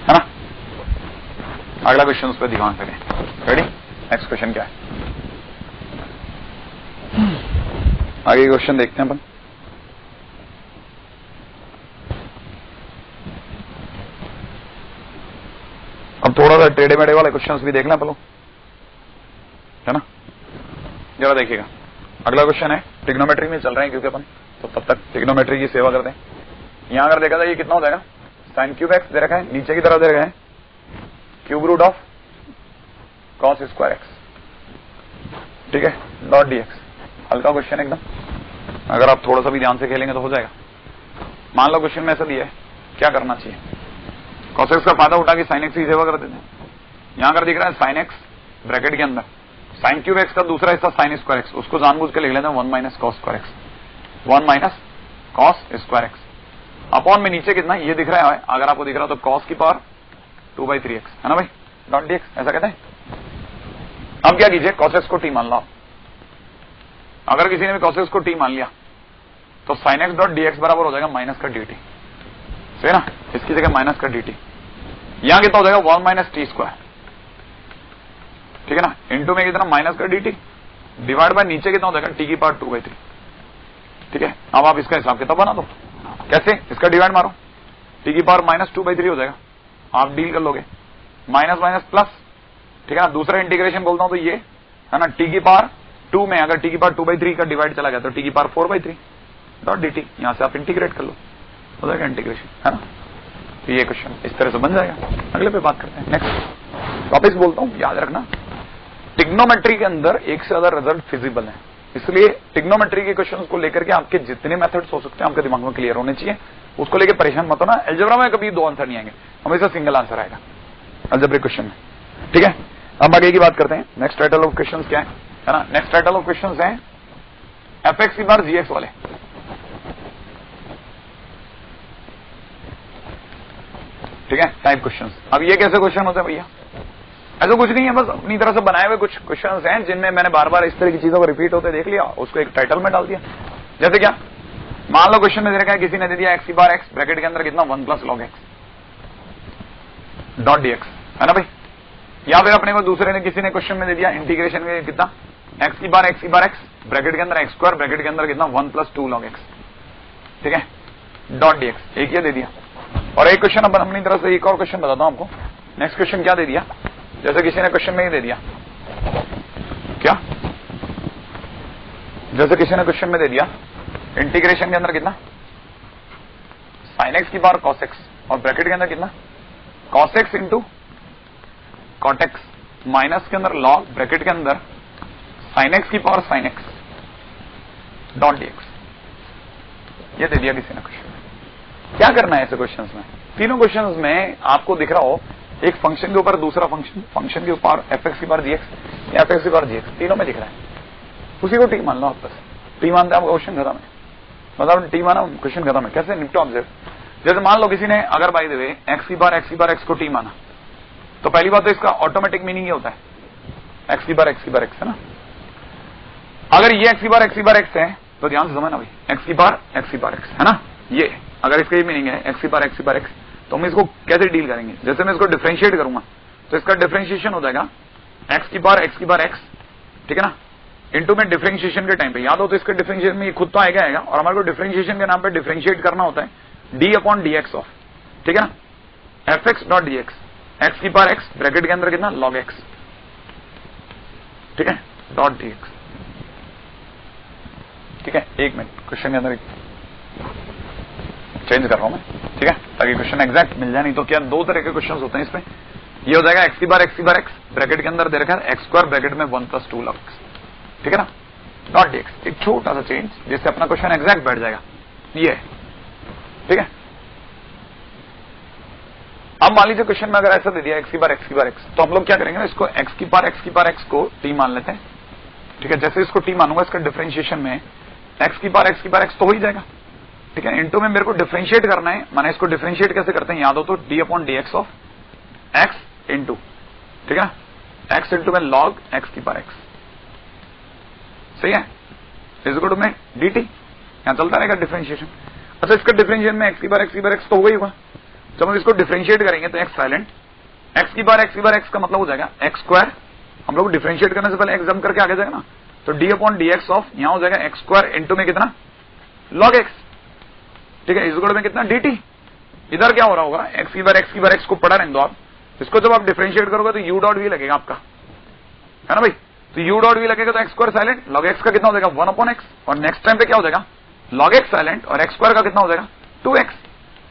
है ना, अगला क्वेश्चन उस पर ध्यान करें। रेडी, नेक्स्ट क्वेश्चन क्या है। आगे क्वेश्चन देखते हैं अपन। अब थोड़ा सा टेढ़े मेढ़े वाले क्वेश्चंस भी देख लें अपन लोग, है ना। जरा देखिएगा, अगला क्वेश्चन है, ट्रिग्नोमेट्री में चल रहे हैं क्योंकि अपन, तो तब तक ट्रिग्नोमेट्री की सेवा करते हैं। यहां अगर देखा जाए ये कितना हो जाएगा, साइन क्यूब एक्स दे रखा है, नीचे की तरफ दे रखा है cube root of cos square x, ठीक है, डॉट डी एक्स। हल्का क्वेश्चन एकदम, अगर आप थोड़ा सा भी ध्यान से खेलेंगे तो हो जाएगा। मान लो क्वेश्चन में ऐसा दिया है, क्या करना चाहिए, कॉस एक्स का फायदा उठा के साइन एक्स की सेवा कर देते हैं। यहां अगर दिख रहा है साइन एक्स ब्रैकेट के अंदर, साइन क्यूब एक्स का दूसरा हिस्सा साइन स्क्वायर एक्स, उसको जानबूझ के लिख लेते हैं 1 minus cos square x, 1 minus cos square x upon में नीचे कितना ये दिख रहा है, अगर आपको दिख रहा है तो कॉस की पावर 2/3x, है ना भाई, डॉट डी एक्स, ऐसा कहते हैं। अब क्या कीजिए, कॉस एक्स को टी मान लो। अगर किसी ने भी कॉस एक्स को टी मान लिया तो sign x dot d x बराबर हो जाएगा माइनस का डी टी, सही है ना, इसकी जगह माइनस का डी टी। यहां कितना हो जाएगा 1 माइनस टी स्क्वायर, ठीक है ना, इंटू में कितना माइनस का डी टी, डिवाइड बाय नीचे कितना हो जाएगा टी की पावर 2/3, ठीक है। अब आप इसका हिसाब किताब बना दो, कैसे, इसका डिवाइड मारो, टी की पावर माइनस 2/3 हो जाएगा, आप डील कर लोगे, माइनस माइनस प्लस, ठीक है ना। दूसरा इंटीग्रेशन बोलता हूं तो ये है ना, टी की पावर 2 में अगर टी की पावर 2/3 का डिवाइड चला गया तो टी की पावर 4/3 डॉट डी टी, यहां से आप इंटीग्रेट कर लो, हो जाएगा इंटीग्रेशन, है ना। तो ये क्वेश्चन इस तरह से बन जाएगा। अगले पे बात करते हैं, नेक्स्ट टॉपिक बोलता हूं, याद रखना ट्रिग्नोमेट्री के अंदर एक से ज्यादा रिजल्ट फिजिबल है, इसलिए ट्रिग्नोमेट्री के क्वेश्चंस को लेकर के आपके जितने मेथड्स हो सकते हैं आपके दिमाग में क्लियर होने चाहिए, उसको लेकर परेशान मत होना। अलजेब्रा में कभी 2 आंसर नहीं आएंगे, हमेशा सिंगल आंसर आएगा अलजेब्रिक क्वेश्चन में, ठीक है। अब आगे की बात करते हैं, नेक्स्ट टाइटल ऑफ क्वेश्चंस क्या है ना, नेक्स्ट टाइटल ऑफ क्वेश्चंस है एफ एक्स की बार जी एक्स वाले, ठीक है, टाइप क्वेश्चंस। अब ये कैसे क्वेश्चन होते हैं भैया, ऐसा कुछ नहीं है, बस अपनी तरह से बनाए हुए कुछ क्वेश्चंस हैं जिनमें मैंने बार बार इस तरह की चीजों को रिपीट होते देख लिया, उसको एक टाइटल में डाल दिया। जैसे क्या, मान लो क्वेश्चन में दे रखा है, किसी ने दे दिया एक्स की बार एक्स ब्रैकेट के अंदर कितना 1 plus log x dot d x, है ना भाई। या फिर अपने को दूसरे ने किसी ने क्वेश्चन में दे दिया इंटीग्रेशन में कितना एक्स की बार एक्स ब्रैकेट के अंदर एक्स स्क्वायर ब्रैकेट के अंदर कितना 1 + 2 लॉग एक्स, ठीक है, डॉट डी एक्स, एक ये दे दिया। और एक क्वेश्चन अपन अपनी तरफ से एक और क्वेश्चन बताता हूं आपको। नेक्स्ट क्वेश्चन क्या दे दिया, जैसे किसी ने क्वेश्चन में ही दे दिया, क्या, जैसे किसी ने क्वेश्चन में दे दिया इंटीग्रेशन के अंदर कितना साइन एक्स की बार कॉस एक्स और ब्रैकेट के अंदर कितना cos x into cot x minus के अंदर लॉग ब्रैकेट के अंदर साइन एक्स की power sine x dot d x, ये दे दिया किसी ने क्वेश्चन में। क्या करना है ऐसे क्वेश्चंस में, तीनों क्वेश्चंस में आपको दिख रहा हो एक फंक्शन के ऊपर दूसरा फंक्शन, फंक्शन के ऊपर एफ एक्स की बार जी एक्स या एफ एक्स की बार जी एक्स, तीनों में दिख रहा है, उसी को टी मान लो। आप बस टी मानते आपका क्वेश्चन खत्म है, मतलब टी माना क्वेश्चन खत्म है। कैसे निपटो ऑब्जर्व, जैसे मान लो किसी ने अगर बाय द वे एक्स की बार एक्स को टी माना, तो पहली बात तो इसका ऑटोमेटिक मीनिंग ये होता है एक्स की बार एक्स है ना। अगर ये एक्स की बार एक्स है तो ध्यान से समझना भाई, एक्स की बार एक्स है ना, ये अगर इसका ये मीनिंग है एक्स की बार एक्स, तो हम इसको कैसे डील करेंगे, जैसे मैं इसको डिफरेंशिएट करूंगा तो इसका डिफरेंशिएशन हो जाएगा एक्स की बार एक्स, ठीक है ना, इंटू में डिफरेंशिएशन के टाइम पे याद हो तो इसके डिफरेंशिएशन में ये खुद तो आएगा और हमारे को डिफरेंशिएशन के नाम पे डिफरेंशिएट करना होता है D upon D x of, ठीक है ना, F x dot d x की बार एक्स ब्रैकेट के अंदर कितना लॉग एक्स, ठीक है, डॉट डी एक्स, ठीक है। एक मिनट क्वेश्चन के अंदर चेंज कर रहा हूं मैं, ठीक है, ताकि क्वेश्चन एग्जैक्ट मिल जाए। नहीं तो क्या 2 तरह के क्वेश्चन होते हैं इसमें, ये हो जाएगा एक्स की बार एक्स ब्रैकेट के अंदर दे रखा है एक्स स्क्वायर ब्रैकेट में 1 + 2 लॉग एक्स, ठीक है ना, डॉट डी एक्स, एक छोटा सा चेंज जिससे अपना क्वेश्चन एग्जैक्ट बैठ जाएगा, ये ठीक है। अब मान लीजिए क्वेश्चन में अगर ऐसा दे दिया एक्स की बार एक्स, तो हम लोग क्या करेंगे, इसको एक्स की बार एक्स को टी मान लेते हैं, ठीक है। जैसे इसको टी मानूंगा इसका डिफरेंशिएशन में एक्स की बार एक्स तो हो ही जाएगा, ठीक है। इंटू में मेरे को डिफरेंशिएट करना है, माने इसको डिफरेंशिएट कैसे करते हैं याद हो तो D upon D x of x into, ठीक है ना, एक्स इंटू में लॉग एक्स की बार एक्स, सही है, इज इक्वल टू में डी टी, यहां चलता रहेगा डिफरेंशिएशन। अच्छा इसका डिफरेंशिएशन में एक्स की बार एक्स तो हो गई होगा, जब हम इसको डिफरेंशिएट करेंगे तो एक्स साइलेंट, एक्स की बार एक्स का मतलब हो जाएगा एक्स स्क्वायर, हम लोग डिफरेंशिएट करने से पहले एक्स जम करके आगे जाएगा ना, तो D upon D x of यहां हो जाएगा एक्स स्क्वायर इंटू में कितना लॉग एक्स, ठीक है, इस गुण में कितना dt। इधर क्या हो रहा होगा एक्स की बार एक्स को पढ़ा रहने दो आप, इसको जब आप डिफरेंशिएट करोगे तो यू डॉट वी लगेगा आपका, है ना भाई। तो यू डॉट वी लगेगा तो x square silent, log x का कितना हो जाएगा 1 अपॉन एक्स, और नेक्स्ट टाइम पे क्या हो जाएगा लॉग एक्स साइलेंट और एक्स स्क्वायर का कितना हो जाएगा 2x।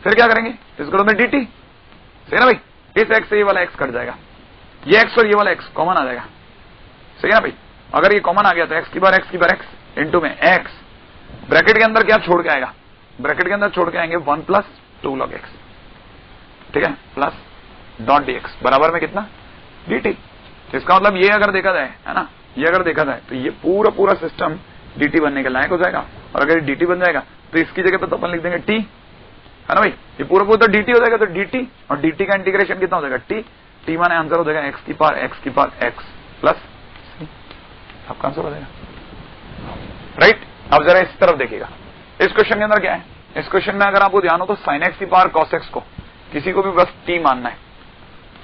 फिर क्या करेंगे इस गुण में dt, सही ना भाई। इस एक्स से ये वाला एक्स कट जाएगा, ये एक्स और ये वाला एक्स कॉमन आ जाएगा, सही है ना भाई। अगर ये कॉमन आ गया तो एक्स की बार एक्स इंटू में एक्स, ब्रैकेट के अंदर क्या छोड़ के आएगा, ब्रैकेट के अंदर छोड़ के आएंगे 1 प्लस 2 log x, ठीक है, प्लस डॉट डी एक्स बराबर में कितना dt। इसका मतलब ये अगर देखा जाए, है ना, ये अगर देखा जाए तो ये पूरा सिस्टम dt बनने के लायक हो जाएगा। और अगर ये dt बन जाएगा तो इसकी जगह पे तो अपन लिख देंगे t, है ना भाई। ये पूरा तो dt हो जाएगा, तो dt और dt का इंटीग्रेशन कितना हो जाएगा t माने आंसर हो जाएगा x की पावर x प्लस आपका आंसर हो जाएगा, राइट। अब जरा इस तरफ देखिएगा, इस क्वेश्चन के अंदर क्या है, इस क्वेश्चन में अगर आपको ध्यान हो तो sin x की पावर cos x को किसी को भी बस t मानना है,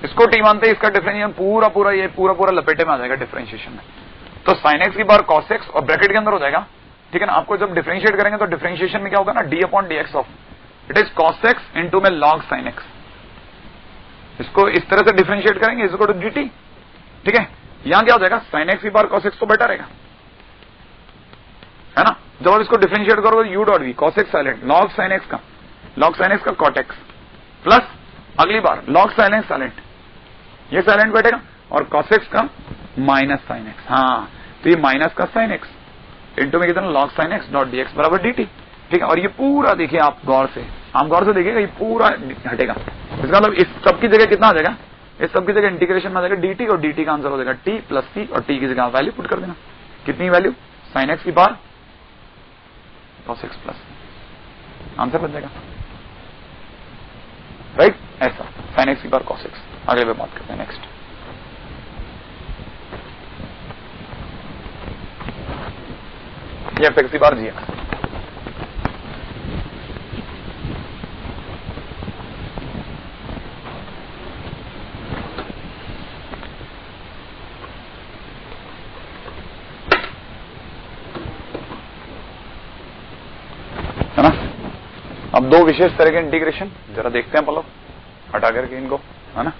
इसको t मानते हैं, इसका डिफरेंशिएशन पूरा लपेटे में आ जाएगा डिफरेंशिएशन में। तो sin x की पावर cos x और ब्रैकेट के अंदर हो जाएगा, ठीक है ना। आपको जब डिफरेंशिएट करेंगे तो डिफरेंशिएशन में क्या होगा ना d upon D x of it is cos x into में log sin x, इसको इस तरह से डिफरेंशिएट करेंगे, इसको तो dt, ठीक है। यहां क्या हो जाएगा sin x की पावर cos x तो बेटा रहेगा, है ना। जब आप इसको डिफरेंशिएट करोगे u dot v cos x silent log sin x का cot x प्लस अगली बार log sin x साइलेंट, ये साइलेंट बैठेगा, और cos x का माइनस sin x, हाँ तो ये माइनस का sin x इंटू में कितना log sin x dot dx बराबर dt, ठीक है। और ये पूरा देखिए आप गौर से देखिएगा, ये पूरा हटेगा। इसका मतलब इस सब की जगह कितना आ जाएगा, इस सब की जगह इंटीग्रेशन में आ जाएगा dt, और dt का आंसर हो जाएगा t प्लस c, और t की जगह वैल्यू पुट कर देना, कितनी वैल्यू sin x की power cos x plus, answer बन जाएगा, राइट। ऐसा sin x की पावर cos x। आगे पे बात करते हैं नेक्स्ट। ये f(x) की पावर g x, है ना। अब दो विशेष तरह के इंटीग्रेशन जरा देखते हैं पलो, हटा करके इनको, है ना।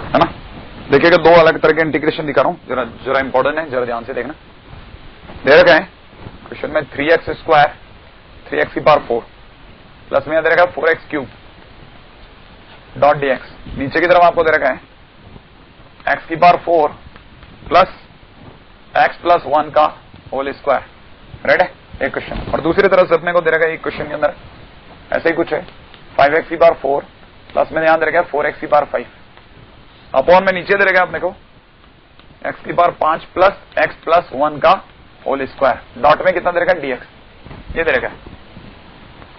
है ना, देखिएगा दो अलग तरह के इंटीग्रेशन दिखा रहा हूं, जरा इंपॉर्टेंट है, जरा ध्यान से देखना। दे रखा है क्वेश्चन में 3x स्क्वायर 3x की पावर 4 प्लस में दे रखा है 4x क्यूब डॉट dx, नीचे की तरफ आपको दे रखा है x की पावर 4 प्लस x प्लस 1 का होल स्क्वायर, राइट है एक क्वेश्चन। और दूसरी तरफ से अपने को दे रखा है एक क्वेश्चन के अंदर ऐसे ही कुछ है 5x की पावर 4 प्लस में ध्यान दे रखा है 4x की पावर 5 अपॉन में नीचे दे रखा है अपने को x की पावर 5 प्लस x प्लस 1 का होल स्क्वायर, डॉट में कितना दे रखा है dx, ये दे रखा है,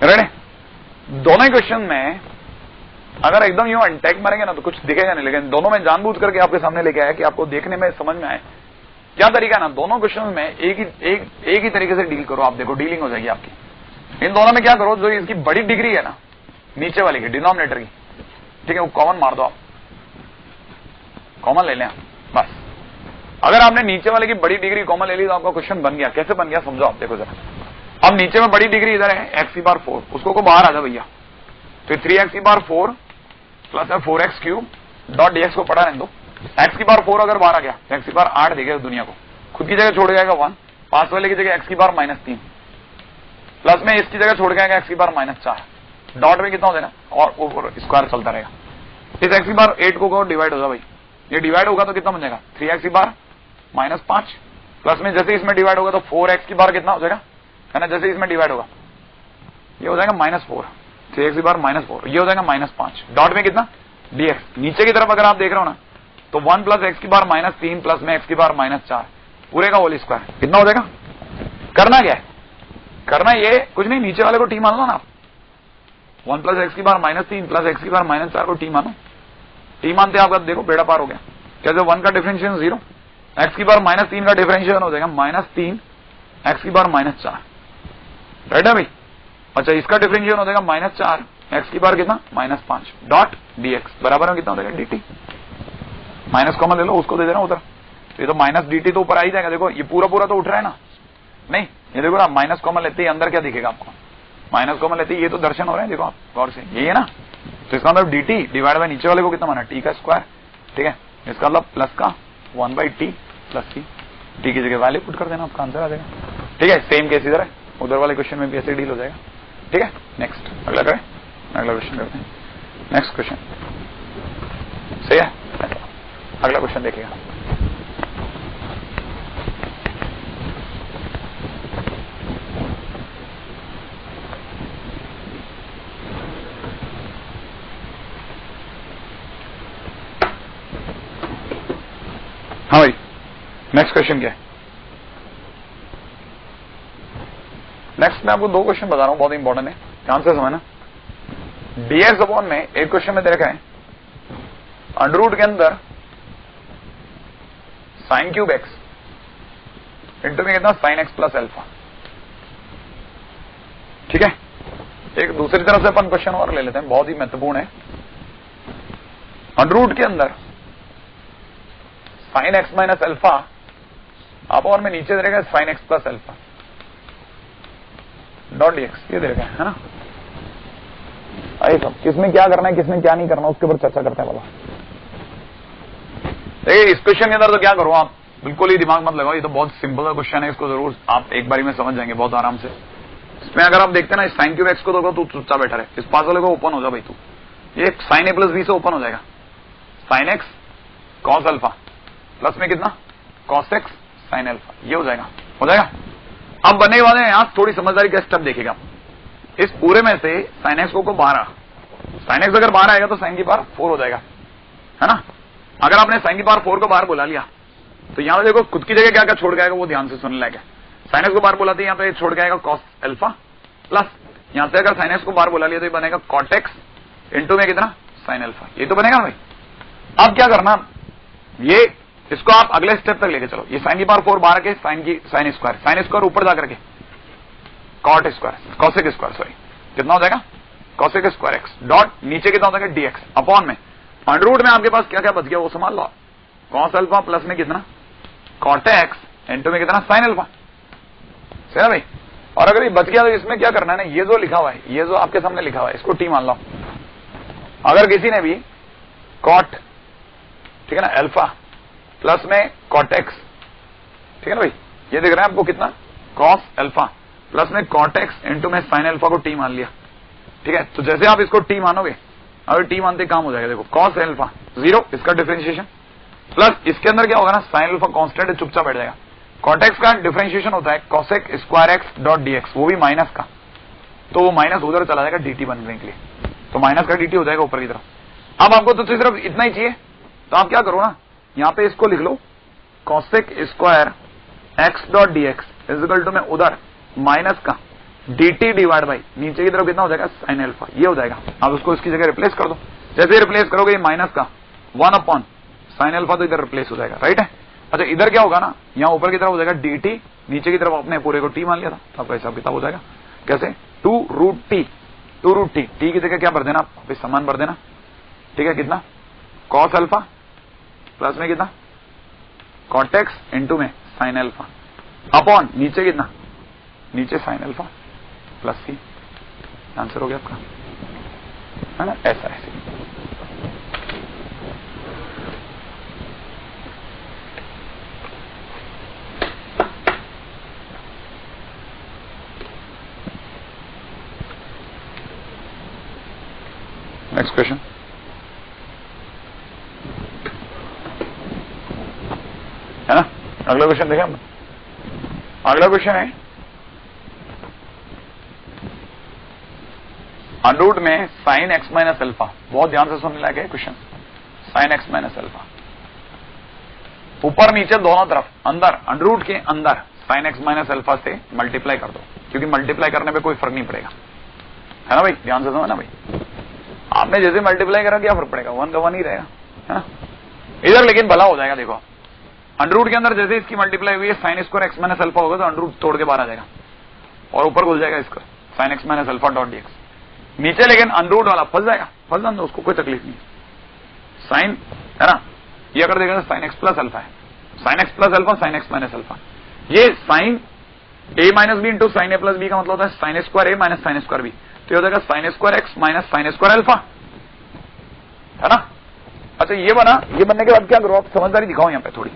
राइट है। दोनों क्वेश्चन में अगर एकदम यूं अनटैग मारेंगे ना तो कुछ दिखेगा नहीं, लेकिन दोनों में जानबूझ करके आपके सामने लेके आया कि आपको देखने में समझ में आए क्या तरीका है ना। दोनों क्वेश्चन में एक ही तरीके से डील करो, आप देखो डीलिंग हो जाएगी आपकी। इन दोनों में क्या करो, जो इसकी बड़ी डिग्री है ना नीचे वाली की डिनोमिनेटर की, ठीक है, वो कॉमन मार दो, आप कॉमन ले लें बस। अगर आपने नीचे वाले की बड़ी डिग्री कॉमन ले ली तो आपका क्वेश्चन बन गया। कैसे बन गया समझो आप, देखो जरा। अब नीचे में बड़ी डिग्री इधर है x की पावर 4, उसको को बाहर आ जाए भैया, तो 3x की पावर 4 प्लस है 4x क्यूब डॉट dx को पढ़ा रहने दो। x की पावर 4 अगर बाहर आ गया तो x की पावर 8 देगा दुनिया को, खुद की जगह छोड़ जाएगा 1, पास वाले की जगह x की पावर -3 प्लस में इसकी जगह छोड़ जाएगा x की पावर -4, डॉट में कितना हो जाएगा और स्क्वायर चलता रहेगा। इस x की पावर 8 को डिवाइड होगा भाई, ये डिवाइड होगा तो कितना बन जाएगा 3x की पावर -5 प्लस में जैसे इसमें डिवाइड होगा तो 4x की पावर कितना हो जाएगा, है ना, जैसे इसमें डिवाइड होगा ये हो जाएगा -4, 3x की पावर -4, ये हो जाएगा -5, डॉट में कितना dx। नीचे की तरफ अगर आप देख रहे हो ना तो 1 प्लस x की पावर -3 प्लस में x की पावर -4 पूरे का होल स्क्वायर कितना हो जाएगा। करना क्या है, करना ये कुछ नहीं, नीचे वाले को t मान लो ना आप, 1 प्लस x की पावर -3 प्लस x की पावर -4 को t मानो, t मानते आपका देखो बेड़ा पार हो गया। कैसे 1 का डिफरेंशिएशन 0, x की पावर -3 का डिफरेंशिएशन हो जाएगा -3 x की पावर -4, राइट है भाई। अच्छा, इसका डिफरेंशिएशन हो जाएगा -4 एक्स की पावर कितना -5 डॉट dx बराबर में कितना हो जाएगा dt। माइनस कॉमन ले लो, उसको दे देना उधर, तो ये तो माइनस dt तो ऊपर आ ही जाएगा। देखो ये पूरा पूरा तो उठ रहा है ना, नहीं ये देखो ना, माइनस कॉमन लेते ही अंदर क्या दिखेगा आपको, माइनस कॉमन लेते ही ये तो दर्शन हो रहे हैं, देखो आप गौर से, यही है ना। तो इसका मतलब dt डिवाइड बाय नीचे वाले को कितना माना t का स्क्वायर, ठीक है, इसका मतलब प्लस का 1/t प्लस c, t की जगह वैल्यू पुट कर देना, आपका आंसर आ जाएगा। ठीक है, सेम केस इधर है, उधर वाले क्वेश्चन में भी ऐसे डील हो जाएगा। ठीक है, नेक्स्ट अगला करें, अगला क्वेश्चन करते हैं। नेक्स्ट क्वेश्चन सही है, अगला क्वेश्चन देखिएगा। हाँ भाई, नेक्स्ट क्वेश्चन क्या है? नेक्स्ट मैं आपको दो क्वेश्चन बता रहा हूं, बहुत इंपॉर्टेंट है, ध्यान से समझना। dx अपॉन में एक क्वेश्चन में दे रखा है अंडर रूट के अंदर साइन क्यूब एक्स इंटू में कितना साइन एक्स प्लस अल्फा। ठीक है, एक दूसरी तरफ से अपन क्वेश्चन और ले लेते हैं, बहुत ही महत्वपूर्ण है। अंडर रूट के अंदर sine x minus alpha upon में नीचे दे रखा है sine x plus alpha dot dx, ये दे रखा है ना। आइए सब किसमें क्या करना है, किसमें क्या नहीं करना, उसके ऊपर चर्चा करते हैं। बोला देखिए, इस क्वेश्चन के अंदर तो क्या करो आप, बिल्कुल ही दिमाग मत लगाओ, ये तो बहुत सिंपल क्वेश्चन है, इसको जरूर आप एक बारी में समझ जाएंगे बहुत आराम से। इसमें अगर आप देखते हैं ना, साइन क्यूब एक्स को दोगे तो चुपचाप बैठा रहे, इस पास वाले को ओपन हो जा भाई तू, ये साइन ए प्लस बी से ओपन हो जाएगा, sine x cos alpha plus में कितना कॉस एक्स साइन अल्फा, ये हो जाएगा, हो जाएगा। अब बने वाले हैं, यहां थोड़ी समझदारी का स्टेप देखिएगा। इस पूरे में से साइन एक्स को 12, साइन एक्स अगर 12 आएगा तो साइन की पावर 4 हो जाएगा, है ना। अगर आपने साइन की पावर 4 को बाहर बुला लिया तो यहां देखो खुद की जगह क्या क्या छोड़ के आएगा, वो ध्यान से सुनने लायक है। साइन एक्स को बाहर बुलाते यहां पे छोड़ के आएगा कॉस अल्फा प्लस, यहां से अगर साइन एक्स को बाहर बुला लिया तो ये बनेगा कॉट एक्स इंटू में कितना साइन अल्फा, ये तो बनेगा भाई। अब क्या करना, ये इसको आप अगले स्टेप तक लेके चलो, ये साइन की पावर 4 बाहर के साइन स्क्वायर ऊपर जाकर के cot square cosec square, sorry कितना हो जाएगा कॉसेक स्क्वायर एक्स डॉट नीचे कितना हो जाएगा dx अपॉन में अंडर रूट में आपके पास क्या क्या बच गया वो संभाल लो, कॉस अल्फा प्लस में कितना कॉट एक्स इंटू में कितना साइन अल्फा, सही है भाई। और अगर ये बच गया तो इसमें क्या करना है ना, ये जो लिखा हुआ है, ये जो आपके सामने लिखा हुआ है, इसको टी मान लो। अगर किसी ने भी कॉट, ठीक है ना, अल्फा प्लस में कॉट एक्स, ठीक है ना भाई, ये दिख रहा है आपको कितना कॉस अल्फा प्लस में कॉट एक्स इंटू में साइन अल्फा को टी मान लिया, ठीक है। तो जैसे आप इसको टी मानोगे, अगर टी मानते काम हो जाएगा, देखो कॉस अल्फा 0 इसका डिफरेंशिएशन प्लस इसके अंदर क्या होगा ना, साइन अल्फा कांस्टेंट है, चुपचाप बैठ जाएगा। कॉट एक्स का डिफरेंशिएशन होता है cosec square x dot dx, वो भी माइनस का, तो वो माइनस उधर चला जाएगा dt बनने के लिए, तो माइनस का dt हो जाएगा ऊपर की तरफ। अब आपको तो सिर्फ इतना ही चाहिए, तो आप क्या करो ना, यहां पे इसको लिख लो cosec square x dot dx is equal to में उधर माइनस का dt डिवाइड बाई नीचे की तरफ कितना हो जाएगा साइन अल्फा, ये हो जाएगा। आप उसको इसकी जगह रिप्लेस कर दो, जैसे रिप्लेस करोगे माइनस का 1 अपॉन साइन अल्फा, तो इधर रिप्लेस हो जाएगा, राइट है। अच्छा इधर क्या होगा ना, यहां ऊपर की तरफ हो जाएगा dt, नीचे की तरफ अपने पूरे को t मान लिया था, तो आपका हिसाब किताब हो जाएगा कैसे 2√t t की जगह क्या भर देना, आप समान भर देना, ठीक है, कितना कॉस अल्फा प्लस में कितना कॉट एक्स इंटू में साइन अल्फा अपॉन नीचे कितना नीचे साइन अल्फा प्लस सी, आंसर हो गया आपका, है ना, ऐसा है। नेक्स्ट क्वेश्चन, है ना, अगला क्वेश्चन देखें हम। अगला क्वेश्चन है अंडर रूट में साइन एक्स माइनस अल्फा, बहुत ध्यान से सुनने लायक है question, sign x minus alpha ऊपर नीचे दोनों तरफ अंदर अंडर रूट के अंदर साइन एक्स माइनस अल्फा से मल्टीप्लाई कर दो, क्योंकि मल्टीप्लाई करने पे कोई फर्क नहीं पड़ेगा, है ना भाई, ध्यान से समझना भाई। आपने जैसे मल्टीप्लाई करा क्या फर्क पड़ेगा, 1 का 1 ही रहेगा, है ना। इधर लेकिन भला हो जाएगा, देखो अंडर रूट के अंदर जैसे इसकी मल्टीप्लाई हुई है sign square x minus alpha होगा तो अंडर रूट तोड़ के बाहर आ जाएगा और ऊपर खुल जाएगा इसका, sine x minus alpha dot d x. नीचे लेकिन अनरूट वाला फंस जाएगा, फंस जाने दो उसको, कोई तकलीफ नहीं। साइन है ना, ये अगर देखा साइन एक्स प्लस अल्फा है, sine x plus alpha, sign x minus alpha. ये साइन ए माइनस बी इंटू साइन ए प्लस बी का मतलब होता है साइन स्क्वायर ए माइनस साइन स्क्वायर बी। तो ये हो जाएगा sign square x minus sine square alpha, है ना। अच्छा ये बना, ये बनने के बाद क्या करो आप, समझदारी दिखाओ यहां पे थोड़ी।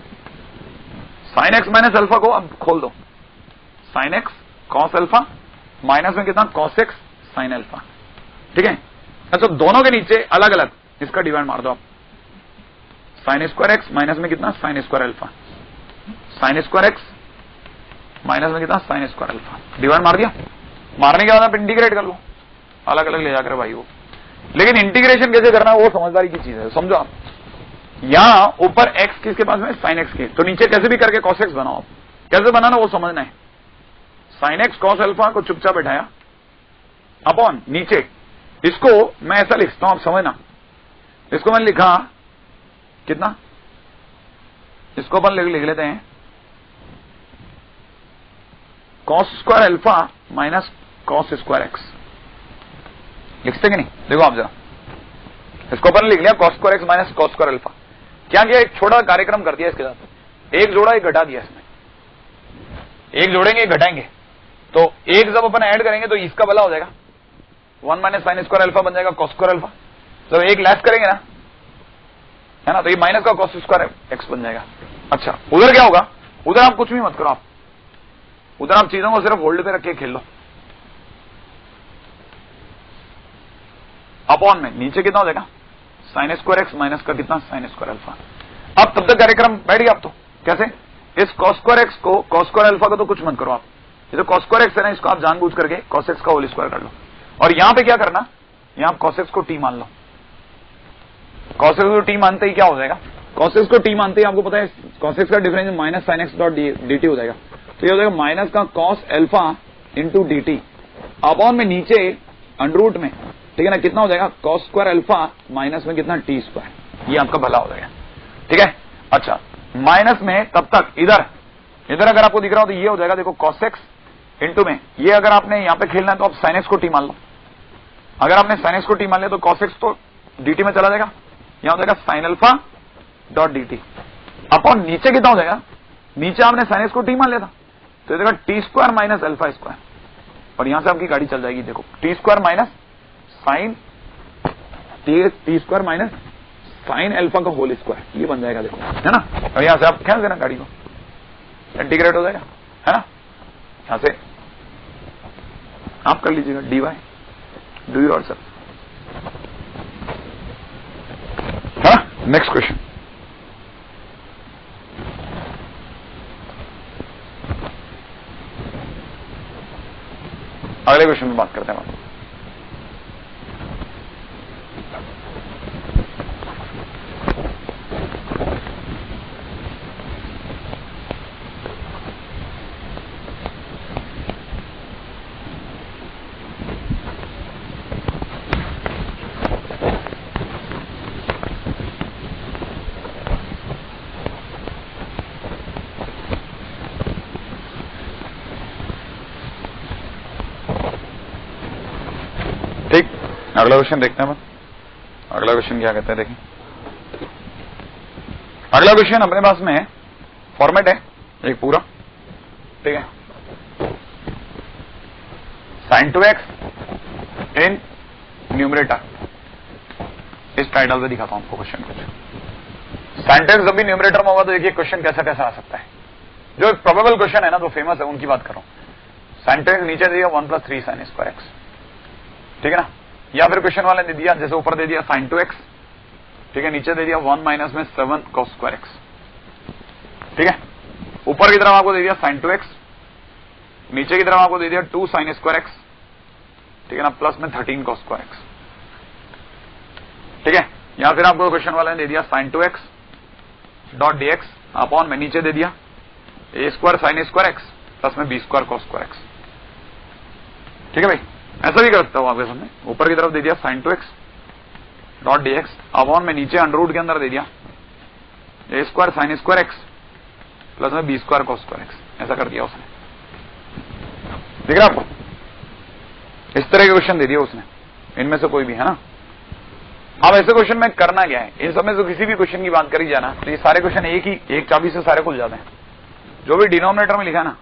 साइन एक्स माइनस अल्फा को अब खोल दो, sine x cos alpha minus में कितना कॉस एक्स साइन अल्फा, ठीक है। अच्छा दोनों के नीचे अलग अलग इसका डिवाइड मार दो आप, साइन स्क्वायर एक्स माइनस में कितना sine square alpha, sign square x minus में कितना साइन स्क्वायर अल्फा, डिवाइड मार दिया। मारने के बाद आप इंटीग्रेट कर लो, अलग अलग ले जाकर भाई वो। लेकिन इंटीग्रेशन कैसे करना है वो समझदारी की चीज है, समझो आप। यहां ऊपर एक्स किसके पास में साइन एक्स के, तो नीचे कैसे भी करके कॉस एक्स बनाओ आप, कैसे बनाना वो समझना है। साइन एक्स कॉस अल्फा को चुपचाप बैठाया अपॉन नीचे, इसको मैं ऐसा लिखता हूं आप समझना, इसको मैंने लिखा कितना, इसको अपन लिख लेते हैं cos square alpha minus cos square x, लिखते कि नहीं, देखो आप जरा, इसको अपन लिख लिया cos square x minus cos square alpha. क्या किया, एक छोटा कार्यक्रम कर दिया इसके साथ, एक जोड़ा एक घटा दिया इसमें, एक जोड़ेंगे एक घटाएंगे, तो एक जब अपन ऐड करेंगे तो इसका भला हो जाएगा, 1 माइनस साइन स्क्वायर अल्फा बन जाएगा कॉस स्क्वायर अल्फा, तो एक लेस करेंगे ना, है ना, तो ये माइनस का कॉस स्क्वायर एक्स बन जाएगा। अच्छा उधर क्या होगा, उधर आप कुछ भी मत करो, आप उधर आप चीजों को सिर्फ होल्ड पे रख के खेल लो। अपॉन में नीचे कितना हो जाएगा साइन स्क्वायर एक्स माइनस का कितना साइन स्क्वायर अल्फा। अब तब तक कार्यक्रम बैठ गया आप, तो कैसे, इस कॉस स्क्वायर एक्स को कॉस स्क्वायर अल्फा का तो कुछ मत करो आप, ये तो कॉस स्क्वायर एक्स है ना, इसको आप जानबूझ करके कॉस एक्स का होल स्क्वायर कर लो। और यहां पे क्या करना, यहां आप कॉस एक्स को टी मान लो, कॉस एक्स को टी मानते ही क्या हो जाएगा, कॉस एक्स को टी मानते ही आपको पता है कॉस एक्स का difference minus sign x dot D T हो जाएगा, तो ये हो जाएगा माइनस का cos alpha into D T upon में नीचे अंडरूट में, ठीक है ना, कितना हो जाएगा कॉस स्क्वायर अल्फा माइनस में कितना टी स्क्वायर, ये आपका भला हो जाएगा, ठीक है। अच्छा माइनस में तब तक इधर इधर अगर आपको दिख रहा हो तो ये हो जाएगा, देखो कॉस एक्स इंटू में, ये अगर आपने यहां पे खेलना है तो आप साइन एक्स को टी मान लो, अगर आपने साइन एक्स को टी मान लिया तो कॉस एक्स तो डी में चला जाएगा, यहां हो जाएगा sine alpha dot D T upon नीचे कितना हो जाएगा, नीचे आपने साइन एक्स को टी मान लिया था तो ये देगा t square minus alpha square, और यहां से आपकी गाड़ी चल जाएगी, देखो t square minus sine t square minus sine alpha का होल स्क्वायर, ये बन जाएगा देखो, है ना। और यहां से आप खेल देना गाड़ी को, इंटीग्रेट हो जाएगा, है ना। यहां से आप कर लीजिएगा D why do your self, है ना। नेक्स्ट क्वेश्चन, अगले क्वेश्चन में बात करते हैं। ठीक, अगला क्वेश्चन देखते हैं। अगला क्वेश्चन क्या कहते हैं देखें। अगला क्वेश्चन अपने पास में फॉर्मेट है एक पूरा, ठीक है, sin 2x इन न्यूमरेटर, इस टाइटल पे दिखाता हूं आपको क्वेश्चन कुछ। sin 2x जब भी न्यूमरेटर में होगा तो देखिए क्वेश्चन कैसा कैसा आ सकता है, जो प्रोबेबल क्वेश्चन है ना, जो फेमस है उनकी बात करो। sin 2x नीचे दिया 1 + 3 sin स्क्वायर एक्स, ठीक है ना, या फिर क्वेश्चन वाले ने दिया जैसे ऊपर दे दिया sin 2x, ठीक है, नीचे दे दिया 1 माइनस में 7 cos स्क्वायर एक्स, ठीक है, ऊपर की तरफ आपको दे दिया sin 2x, नीचे की तरफ आपको दे दिया 2 sin स्क्वायर एक्स, ठीक है ना, प्लस में 13 cos स्क्वायर एक्स, ठीक है। या फिर आपको क्वेश्चन वाले ने दे दिया sin 2x dot dx upon में नीचे दे दिया a square sin square x plus में b square cos square x, ठीक है भाई, ऐसा भी कर सकता हूं आपके सामने। ऊपर की तरफ दे दिया sin 2x dot dx upon में नीचे अंडररूट के अंदर दे दिया a square sin square x plus में b square cos square x, ऐसा कर दिया उसने, दिख रहा आपको। इस तरह के क्वेश्चन दे दिया उसने, इनमें से कोई भी, है ना। अब ऐसे क्वेश्चन में करना क्या है, इन सब में से किसी भी क्वेश्चन की बात करी जाना तो ये सारे क्वेश्चन एक चाबी से सारे खुल जाते हैं। जो भी डिनोमिनेटर में लिखा है ना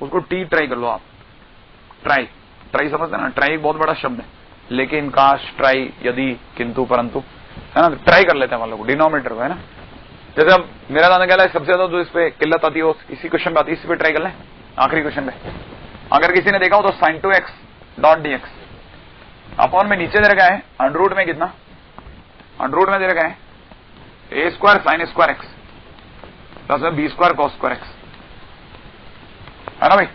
उसको टी ट्राई कर लो आप। ट्राई समझते हैं ना, ट्राई एक बहुत बड़ा शब्द है, लेकिन, काश, ट्राई, यदि, किंतु, परंतु, है ना। ट्राई कर लेते हैं मान लो डिनोमिनेटर को, है ना। जैसे अब मेरा दाना कहला है सबसे ज्यादा जो इस पे किल्लत आती है इसी क्वेश्चन पे आती है, इसी पे ट्राई कर लें, आखिरी क्वेश्चन पे। अगर किसी ने देखा हो तो sin 2x dot dx upon में नीचे दे रखा है अंडर रूट में कितना, अंडर रूट में दे रखा है a square sine square x plus में b square cos square x, है ना भाई।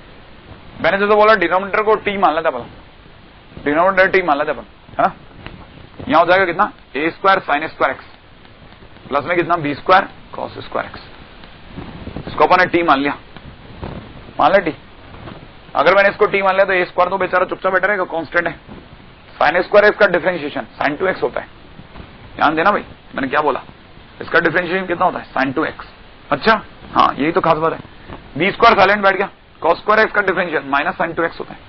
मैंने जैसे बोला डिनोमिनेटर को t मान लेता अपन, डिनोमिनेटर t मान लेते अपन, है ना। यहां हो जाएगा कितना a square sine square x plus में कितना b square cos square x. इसको अपन ने t मान लिया, मान लिया t। अगर मैंने इसको t मान लिया तो a स्क्वायर तो बेचारा चुपचाप बैठा रहेगा, कांस्टेंट है। साइन स्क्वायर इसका डिफरेंशिएशन sin 2x होता है, ध्यान देना भाई मैंने क्या बोला, इसका डिफरेंशिएशन कितना होता है sin 2x। अच्छा हाँ यही तो खास बात है। b स्क्वायर साइलेंट बैठ गया, cos स्क्वायर एक्स का डिफरेंशिएशन माइनस sin 2x होता है।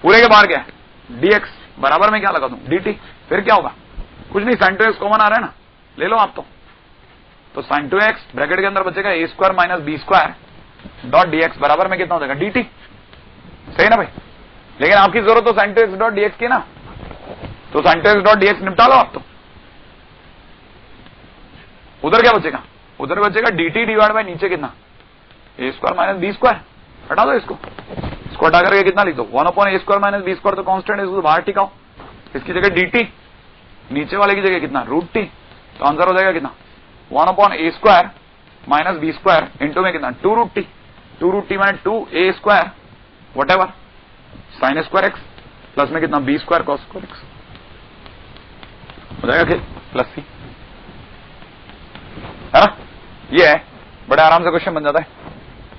पूरे के बाहर क्या है dx बराबर में क्या लगा दूं dt, फिर क्या होगा कुछ नहीं, sin 2x कॉमन आ रहा है ना, ले लो आप तो sin 2x ब्रैकेट के अंदर बचेगा a square minus b square dot dx बराबर में कितना हो जाएगा dt, सही ना भाई। लेकिन आपकी जरूरत तो sin 2x डॉट dx की ना, तो sin 2x डॉट dx निपटा लो आप उधर क्या बचेगा, उधर बचेगा dt डिवाइड बाय नीचे कितना a square minus b square, हटा दो इसको हटा करके कितना लिख दो 1 upon a square minus b square, तो कांस्टेंट है इसको बाहर टिकाओ, इसकी जगह dt, नीचे वाले की जगह कितना रूट टी, तो आंसर हो जाएगा कितना 1 upon a square minus b square into में कितना 2 root t minus 2 a square whatever sine square x plus में कितना b square cos square x हो जाएगा फिर प्लस सी, है ना। ये है बड़े आराम से क्वेश्चन बन जाता है,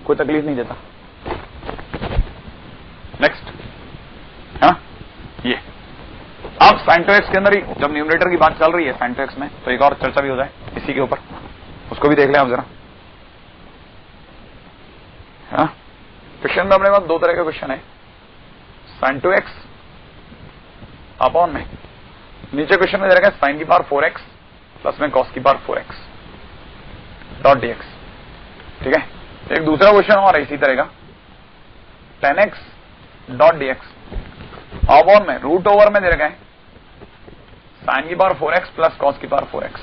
कोई तकलीफ नहीं देता। नेक्स्ट है ना, ये अब sin 2x के अंदर ही जब न्यूमरेटर की बात चल रही है sin 2x में, तो एक और चर्चा भी हो जाए इसी के ऊपर, उसको भी देख लें आप जरा, है ना। क्वेश्चन में अपने पास दो तरह का क्वेश्चन है, sin 2x अपॉन में नीचे क्वेश्चन में दे रखा है sin की पावर 4x प्लस में cos की पावर 4x डॉट dx, ठीक है। एक दूसरा क्वेश्चन और इसी तरह का tan x dot dx upon में रूट ओवर में दे रखा है sin की पावर 4x प्लस cos की पावर 4x,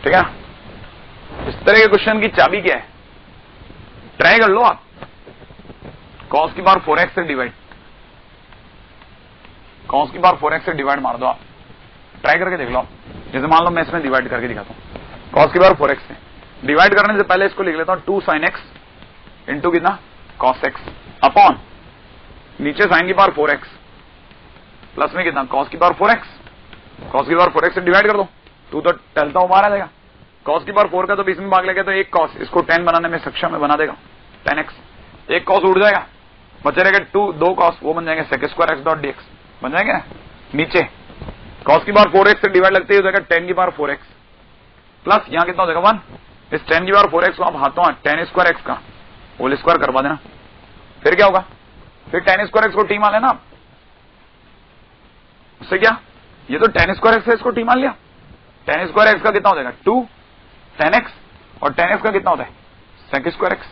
ठीक है। इस तरह के क्वेश्चन की चाबी क्या है, ट्राई कर लो आप, cos की पावर 4x से डिवाइड, cos की पावर 4x से डिवाइड मार दो आप, ट्राई करके देख लो आप। जैसे मान लो मैं इसमें डिवाइड करके दिखाता हूं, cos की पावर 4x से डिवाइड करने से पहले इसको लिख लेता हूं 2 sin x इंटू कितना cos x अपॉन नीचे sin की पावर 4x प्लस में कितना cos की पावर 4x, cos की पावर 4x से डिवाइड कर दो, तू तो टलता हूं बाहर आ जाएगा, cos की पावर 4 का तो 20 में भाग लेगा तो एक cos, इसको 10 बनाने में सक्षम है, बना देगा 10x, एक cos उड़ जाएगा, बचे रहेगा 2 cos, वो बन जाएंगे sec square x dot dx, बन जाएंगे ना। नीचे cos की पावर 4x से डिवाइड लगते ही हो जाएगा 10 की पावर 4x प्लस यहां कितना हो जाएगा 1, इस 10 की पावर 4x को आप हाथों 10 स्क्वायर x का होल स्क्वायर करवा देना, फिर क्या होगा, फिर 10 स्क्वायर x को t मान लेना आप, उससे क्या, ये तो 10 स्क्वायर x है, इसको t मान लिया, 10 स्क्वायर x का कितना हो जाएगा 2 10x और 10x का कितना होता है sec स्क्वायर x,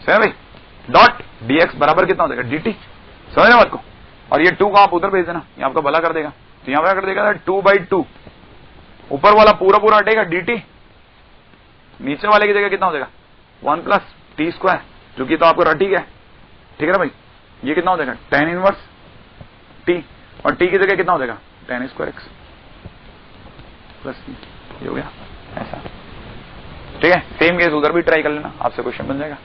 सही भाई, डॉट dx बराबर कितना हो जाएगा dt, समझ बात को। और ये 2 को आप उधर भेज देना, ये आपका भला कर देगा, तो यहां पर कर देगा 2/2, ऊपर वाला पूरा हटेगा dt, नीचे वाले की जगह कितना हो जाएगा 1 प्लस टी स्क्वायर, जो कि तो आपको रटी गया, ठीक है ना भाई। ये कितना हो जाएगा tan इनवर्स t, और t की जगह कितना हो जाएगा tan स्क्वायर x प्लस ये हो गया ऐसा, ठीक है। सेम केस उधर भी ट्राई कर लेना, आपसे क्वेश्चन बन जाएगा,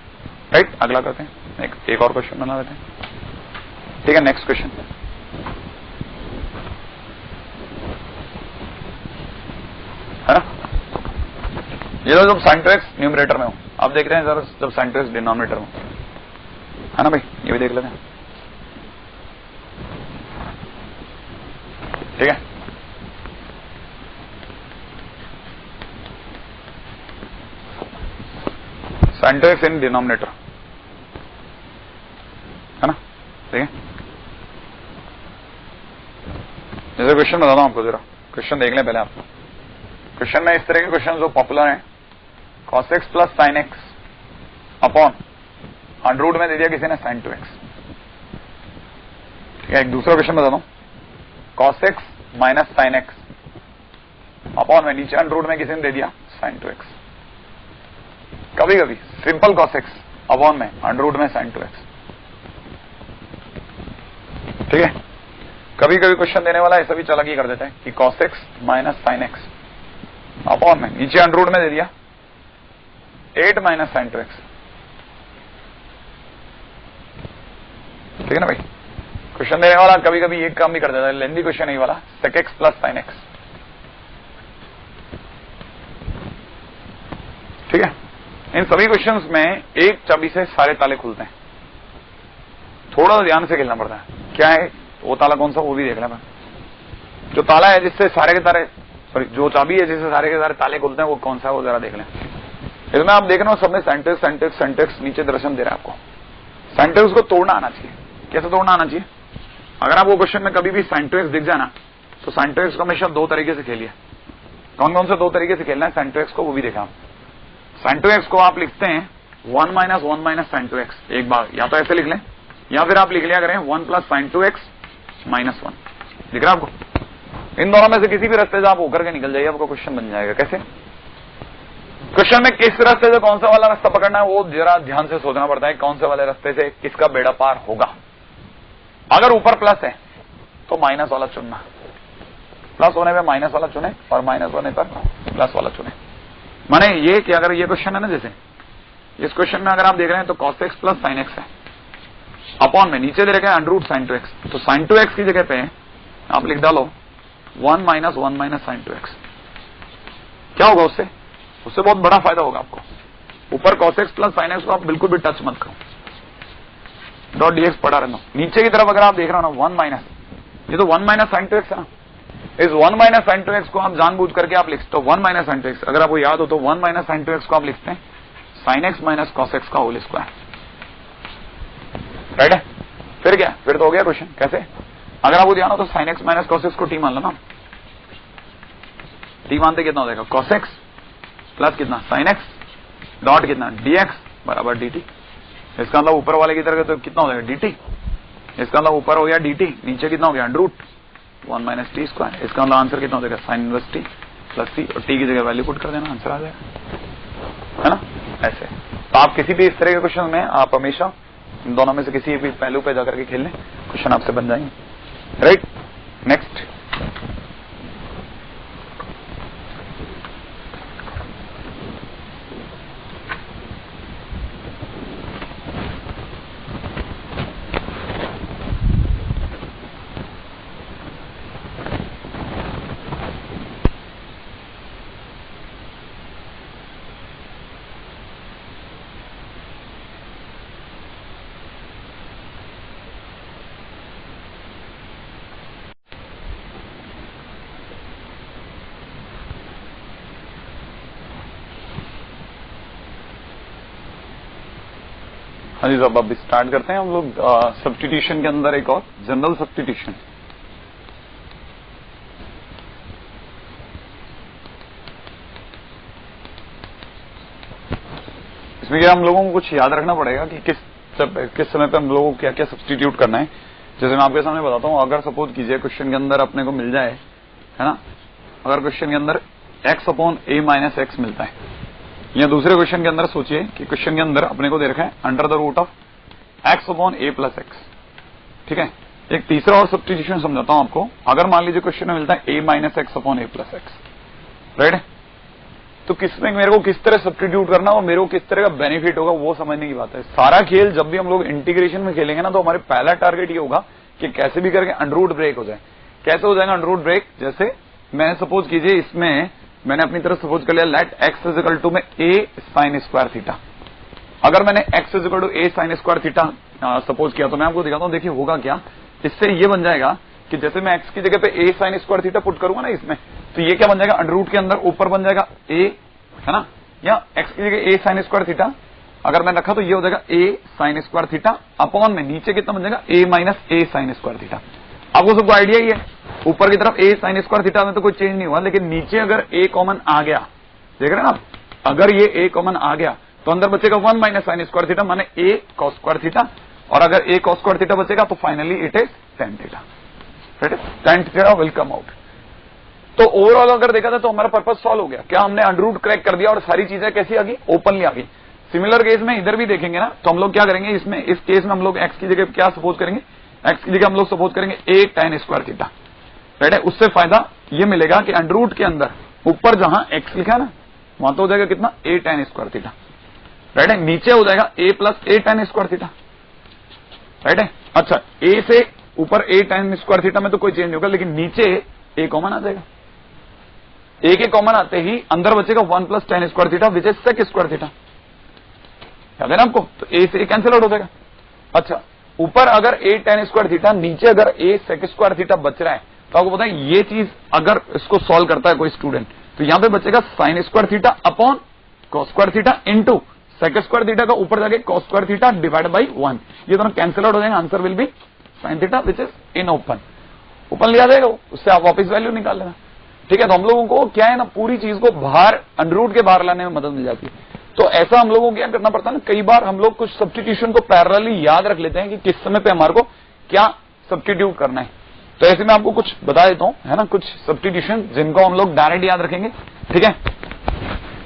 राइट। अगला करते हैं, एक और क्वेश्चन बना देते हैं, ठीक है। नेक्स्ट क्वेश्चन है ना, ये तो जब sin 2x न्यूमरेटर में हो, आप देख रहे हैं जरा जब sin 2x डिनोमिनेटर में, है ना भाई, ये भी देख लेते हैं, ठीक है। sin 2x इन डिनोमिनेटर, है ना, क्वेश्चन बताता हूं आपको, जरा क्वेश्चन देख लें पहले आप। क्वेश्चन में इस तरह के क्वेश्चन जो पॉपुलर हैं, cos x plus sine x upon under root में दे दिया किसी ने sin 2x। ठीक है, एक दूसरा क्वेश्चन बताता हूं, cos x minus sign x upon में नीचे अंडर रूट में किसी ने दे दिया sin 2x। कभी कभी सिंपल cos x अपॉन में अंडर रूट में sin 2x। ठीक है, कभी कभी क्वेश्चन देने वाला ऐसा भी अलग ही कर देता है कि cos x minus sign x upon में नीचे अंडर रूट में दे दिया 8 माइनस sin 2x। ठीक है ना भाई, क्वेश्चन देने वाला कभी कभी एक काम भी कर देता है, लेंदी क्वेश्चन नहीं वाला, sec x plus sine x. ठीक है, इन सभी क्वेश्चंस में एक चाबी से सारे ताले खुलते हैं, थोड़ा ध्यान से खेलना पड़ता है। क्या है वो ताला, कौन सा, वो भी देख लें। जो ताला है जिससे सारे के सारे, सॉरी जो चाबी है जिससे सारे के सारे ताले खुलते हैं वो कौन सा है, वो जरा देख लें। इसमें आप देख रहे हो सब में सेंटेक्स सेंटेक्स सेंटेक्स नीचे दर्शन दे रहा है आपको। सेंटेक्स को तोड़ना आना चाहिए। कैसे तोड़ना आना चाहिए? अगर आपको क्वेश्चन में कभी भी सेंटेक्स दिख जाए ना, तो सेंटेक्स को हमेशा दो तरीके से खेलिए। कौन कौन से दो तरीके से खेलना है सेंटेक्स को, वो भी देखा। सेंटेक्स को आप लिखते हैं 1 माइनस 1 माइनस साइन 2x, एक बार या तो ऐसे लिख लें या फिर आप लिख लिया करें 1 प्लस साइन 2x माइनस 1। दिख रहा है आपको? इन दोनों में से किसी भी रास्ते से आप होकर के निकल जाइए, आपको क्वेश्चन बन जाएगा। कैसे? क्वेश्चन में किस रास्ते से कौन सा वाला रास्ता पकड़ना है वो जरा ध्यान से सोचना पड़ता है, कौन से वाले रास्ते से किसका बेड़ा पार होगा। अगर ऊपर प्लस है तो माइनस वाला चुनना, प्लस होने पे माइनस वाला चुने और माइनस होने पर प्लस वाला चुने। माने ये कि अगर ये क्वेश्चन है ना, जैसे इस क्वेश्चन में अगर आप देख रहे हैं तो cos x plus sine x है, अपॉन में नीचे दे रखा है अंडर रूट साइन 2x, तो साइन 2x की जगह पे आप लिख डालो 1 माइनस 1 माइनस साइन 2x। क्या होगा उससे? उससे बहुत बड़ा फायदा होगा आपको। ऊपर cos x plus sine x को आप बिल्कुल भी टच मत करो, डॉट dx पढ़ा रहना। नीचे की तरफ अगर आप देख रहे हो ना 1 माइनस, ये तो 1 माइनस साइन 2x है ना, इस 1 माइनस साइन 2x को आप जानबूझ करके आप लिखते हो 1 माइनस साइन 2x। अगर आपको याद हो तो 1 माइनस साइन 2x को आप लिखते हैं sign x minus cos x का होल स्क्वायर। राइट है? फिर क्या, फिर तो हो गया क्वेश्चन। कैसे? अगर आपको ध्यान हो तो sign x minus cos x को टी मान लो ना, टी मानते कितना हो जाएगा कॉस एक्स प्लस कितना साइन एक्स डॉट कितना dx बराबर dt। इसका मतलब ऊपर वाले की तरह तो कितना हो जाएगा dt, इसका मतलब ऊपर हो गया dt, नीचे कितना हो गया under root 1 minus t square. इसका मतलब आंसर कितना हो जाएगा sine inverse t plus t, और टी की जगह वैल्यू पुट कर देना, आंसर आ जाएगा, है ना। ऐसे तो आप किसी भी इस तरह के क्वेश्चन में आप हमेशा इन दोनों में से किसी भी पहलू पे जाकर के खेल लें, क्वेश्चन आपसे बन जाएंगे। Right, next. हाँ जी साहब, अब स्टार्ट करते हैं हम लोग सब्स्टिट्यूशन के अंदर एक और जनरल सब्स्टिट्यूशन। इसमें क्या हम लोगों को कुछ याद रखना पड़ेगा कि किस समय पे हम लोगों को क्या क्या सब्स्टिट्यूट करना है। जैसे मैं आपके सामने बताता हूँ, अगर सपोज कीजिए क्वेश्चन के अंदर अपने को मिल जाए, है ना, अगर क्वेश्चन के अंदर x upon a minus x मिलता है, या दूसरे क्वेश्चन के अंदर सोचिए कि क्वेश्चन के अंदर अपने को दे रखा है under the root of x upon a plus x. ठीक है, एक तीसरा और सब्स्टिट्यूशन समझाता हूं आपको। अगर मान लीजिए क्वेश्चन में मिलता है a minus x upon a plus x, right, तो किसमें मेरे को किस तरह सब्स्टिट्यूट करना और मेरे को किस तरह का बेनिफिट होगा वो समझने की बात है। सारा खेल जब भी हम लोग इंटीग्रेशन में खेलेंगे ना, तो हमारे पहला टारगेट ये होगा कि कैसे भी करके अंडर रूट ब्रेक हो जाए। कैसे हो जाएगा अंडर रूट ब्रेक? जैसे मैंने सपोज कीजिए इसमें मैंने अपनी तरफ सपोज कर लिया लेट x इजिकल टू में a साइन स्क्वायर थीटा। अगर मैंने x is equal to a sine square theta suppose किया, तो मैं आपको दिखाता हूं, देखिए होगा क्या। इससे ये बन जाएगा कि जैसे मैं x की जगह पे a sine square theta put करूंगा ना इसमें, तो ये क्या बन जाएगा अंडर रूट के अंदर ऊपर बन जाएगा a, है ना, या x की जगह a साइन स्क्वायर थीटा अगर मैं रखा तो ये हो जाएगा a sine square theta upon में नीचे कितना बन जाएगा a minus a sine square theta. आपको सबको आइडिया ही है ऊपर की तरफ a sin स्क्वायर थीटा में तो कोई चेंज नहीं हुआ, लेकिन नीचे अगर a कॉमन आ गया, देख रहे हैं ना आप, अगर ये a कॉमन आ गया तो अंदर बचेगा 1 माइनस साइन स्क्वायर थीटा माने a cos स्क्वायर थीटा, और अगर a cos स्क्वायर थीटा बचेगा तो finally it is tan theta, right, tan theta will come out. तो ओवरऑल अगर देखा था तो हमारा पर्पस सॉल्व हो गया। क्या हमने अंडर क्रैक कर दिया और सारी चीजें कैसी आ गई, ओपनली आ गई। सिमिलर केस में इधर भी देखेंगे ना, तो हम लोग क्या करेंगे इसमें, इस केस में हम लोग x की जगह क्या सपोज करेंगे, x की जगह हम लोग सपोज करेंगे a tan square theta, right है। उससे फायदा ये मिलेगा कि अंडर के अंदर ऊपर जहां x लिखा है ना, वहां तो हो जाएगा कितना a tan square theta, right है। नीचे हो जाएगा a plus a tan square theta, right है। अच्छा, a से ऊपर a tan स्क्वायर थीटा में तो कोई चेंज नहीं होगा, लेकिन नीचे a कॉमन आ जाएगा। a के कॉमन आते ही अंदर बचेगा 1 plus tan square theta which is sec square theta, याद है ना आपको, तो a से कैंसिल आउट हो जाएगा। अच्छा, ऊपर अगर a tan स्क्वायर थीटा, नीचे अगर a sec स्क्वायर थीटा बच रहा है, तो आपको पता है ये चीज अगर इसको सॉल्व करता है कोई स्टूडेंट, तो यहां पे बचेगा sin square theta upon cos square theta into sec square theta का ऊपर जाके cos square theta divide by 1, ये दोनों कैंसिल आउट हो जाएंगे। Answer will be sin theta which is in open लिया जाएगा, उससे आप वापस वैल्यू निकाल लेना, ठीक है। तो हम लोगों को क्या है ना, पूरी चीज को बाहर अंडर के बाहर लाने में मदद मिल जाती है। तो ऐसा हम लोगों को क्या करना पड़ता है ना, कई बार हम लोग कुछ सब्स्टिट्यूशन को पैरेलली याद रख लेते हैं कि किस समय पे हमारे को क्या सब्स्टिट्यूट करना है। तो ऐसे में आपको कुछ बता देता हूं, है ना, कुछ सब्स्टिट्यूशन जिनको हम लोग डायरेक्ट याद रखेंगे, ठीक है,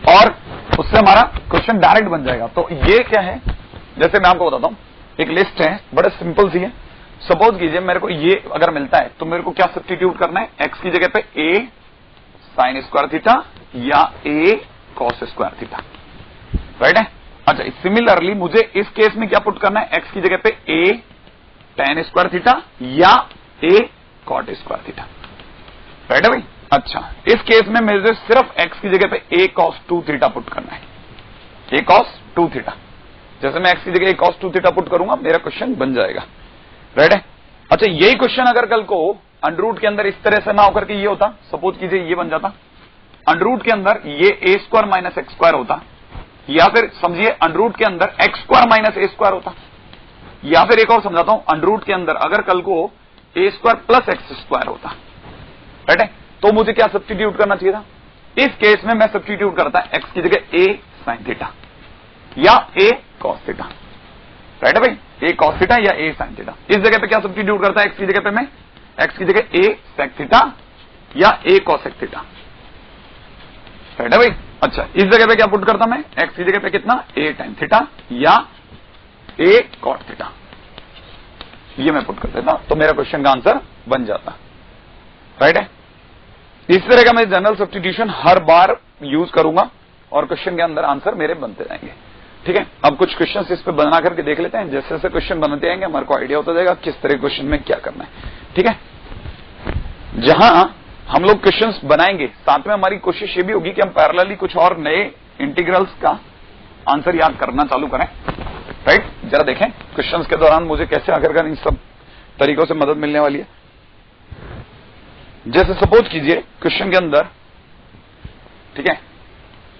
और उससे हमारा क्वेश्चन डायरेक्ट बन जाएगा। तो ये क्या है, जैसे मैं आपको बताता हूं, एक लिस्ट है, बड़े सिंपल सी है। सपोज कीजिए मेरे को ये अगर मिलता है तो मेरे को क्या सब्स्टिट्यूट करना है, एक्स की जगह पे a sin स्क्वायर थीटा या a cos square theta, right है। अच्छा, सिमिलरली मुझे इस केस में क्या पुट करना है, एक्स की जगह पे a tan स्क्वायर थीटा या a cot square theta, right है भाई। अच्छा, इस केस में मुझे सिर्फ x की जगह पे a cos 2 थीटा पुट करना है, a cos 2 थीटा। जैसे मैं x की जगह a cos 2 थीटा पुट करूंगा, मेरा क्वेश्चन बन जाएगा, राइट है। अच्छा, यही क्वेश्चन अगर कल को अंडर के अंदर इस तरह से ना होकर के ये होता, सपोज कीजिए ये बन जाता, अंडर के अंदर ये a square minus x square होता, या फिर समझिए अंडर के अंदर x square minus a square होता, या फिर एक और समझाता हूं, अंडर के अंदर अगर कल को ए स्क्वायर प्लस एक्स स्क्वायर होता, राइट है, तो मुझे क्या सब्स्टिट्यूट करना चाहिए था। इस केस में मैं सब्स्टिट्यूट करता एक्स की जगह a sin थीटा या a cos थीटा, राइट है भाई, a cos थीटा या a sin थीटा। इस जगह पे क्या सब्स्टिट्यूट करता है, एक्स की जगह पे मैं एक्स की जगह a sec थीटा या a cosec थीटा, राइट है भाई। अच्छा, इस जगह पे क्या पुट करता मैं, एक्स की जगह पे कितना a tan थीटा या a cot थीटा, ये मैं पुट कर देता, तो मेरा क्वेश्चन का आंसर बन जाता, राइट है। इस तरह का मैं जनरल सब्स्टिट्यूशन हर बार यूज करूंगा और क्वेश्चन के अंदर आंसर मेरे बनते जाएंगे, ठीक है। अब कुछ क्वेश्चंस इस पे बना करके देख लेते हैं, जैसे जैसे क्वेश्चन बनते आएंगे हमारे को आइडिया होता जाएगा किस तरह क्वेश्चन में क्या करना है, ठीक है। जहां हम लोग क्वेश्चंस बनाएंगे, साथ में हमारी कोशिश ये भी होगी कि हम पैरेलली कुछ और नए इंटीग्रल्स का आंसर याद करना चालू करें, राइट। जरा देखें क्वेश्चंस के दौरान मुझे कैसे आखिरकार इन सब तरीकों से मदद मिलने वाली है। जैसे सपोज कीजिए क्वेश्चन के अंदर, ठीक है,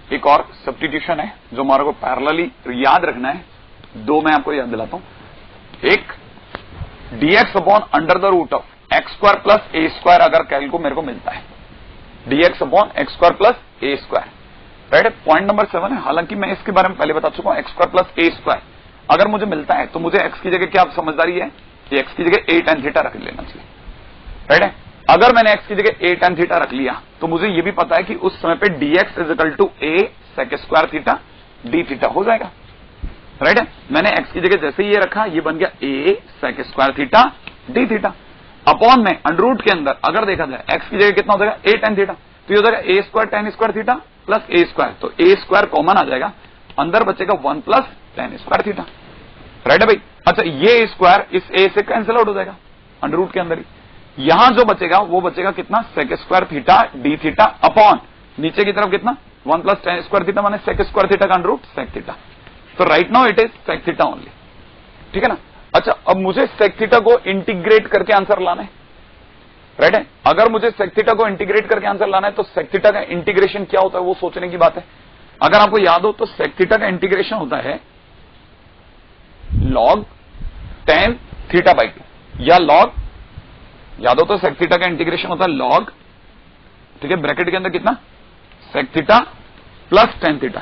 एक और सब्स्टिट्यूशन है जो हमारे को पैरेलली याद रखना है। दो मैं आपको याद दिलाता हूं, एक dx upon under the root of x square plus a square अगर कैल को मेरे को मिलता है, dx upon x square plus a square, right है। पॉइंट नंबर 7 है, हालांकि मैं इसके बारे में पहले बता चुका हूं, x square plus a square अगर मुझे मिलता है तो मुझे एक्स की जगह क्या समझदारी है कि एक्स की जगह a tan थीटा रख लेना चाहिए, राइट है। अगर मैंने x की जगह a tan थीटा रख लिया तो मुझे ये भी पता है कि उस समय पे dx is equal to a sec square theta d theta हो जाएगा, राइट है। मैंने x की जगह जैसे ही ये रखा, ये बन गया a sec square theta d theta upon में अंडर के अंदर अगर देखा जाए x की जगह कितना हो जाएगा a tan थीटा, तो ये हो जाएगा a square tan square theta plus a square, तो a स्क्वायर कॉमन आ जाएगा, अंदर बचेगा 1 plus tan square theta, right है भाई। अच्छा, ये स्क्वायर इस a से कैंसिल आउट हो जाएगा अंडर के अंदर ही, यहां जो बचेगा वो बचेगा कितना sec square theta d theta upon नीचे की तरफ कितना 1 प्लस tan स्क्वायर थीटा माने sec स्क्वायर थीटा का अंडर रूट sec थीटा, तो right now it is sec theta only, ठीक है ना। अच्छा, अब मुझे sec थीटा को इंटीग्रेट करके आंसर लाना है, राइट है। अगर मुझे sec थीटा को इंटीग्रेट करके आंसर लाना है तो sec थीटा का इंटीग्रेशन क्या होता है वो सोचने की बात है। अगर आपको याद हो तो sec थीटा का इंटीग्रेशन होता है log tan थीटा बाई 2 या log याद हो तो सेक थीटा का इंटीग्रेशन होता है लॉग, ठीक है, ब्रैकेट के अंदर कितना, sec theta plus tan theta,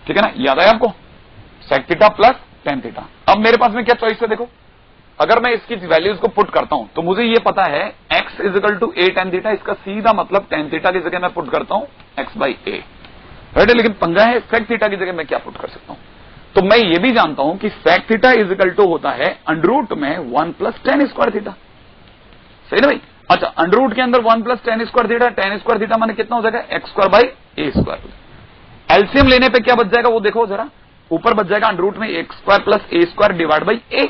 ठीक है ना, याद है आपको, sec theta plus tan theta. अब मेरे पास में क्या चॉइस है, देखो अगर मैं इसकी वैल्यूज को पुट करता हूं तो मुझे ये पता है x is equal to a tan theta, इसका सीधा मतलब टेन थीटा की जगह मैं पुट करता हूं x बाई ए, राइट है। लेकिन पंगा है सेक थीटा की जगह मैं क्या पुट कर सकता हूं, तो मैं ये भी जानता हूं कि सेक थीटा इजिकल टू होता है अंडरूट में 1 प्लस टेन स्क्वायर थीटा, सही ना भाई। अच्छा, अंडरूट के अंदर 1 plus ten square theta, ten square theta माने कितना हो जाएगा, x square by A square. LCM लेने पे क्या बच जाएगा वो देखो जरा, ऊपर बच जाएगा अंडरूट में x square plus a square divide by a,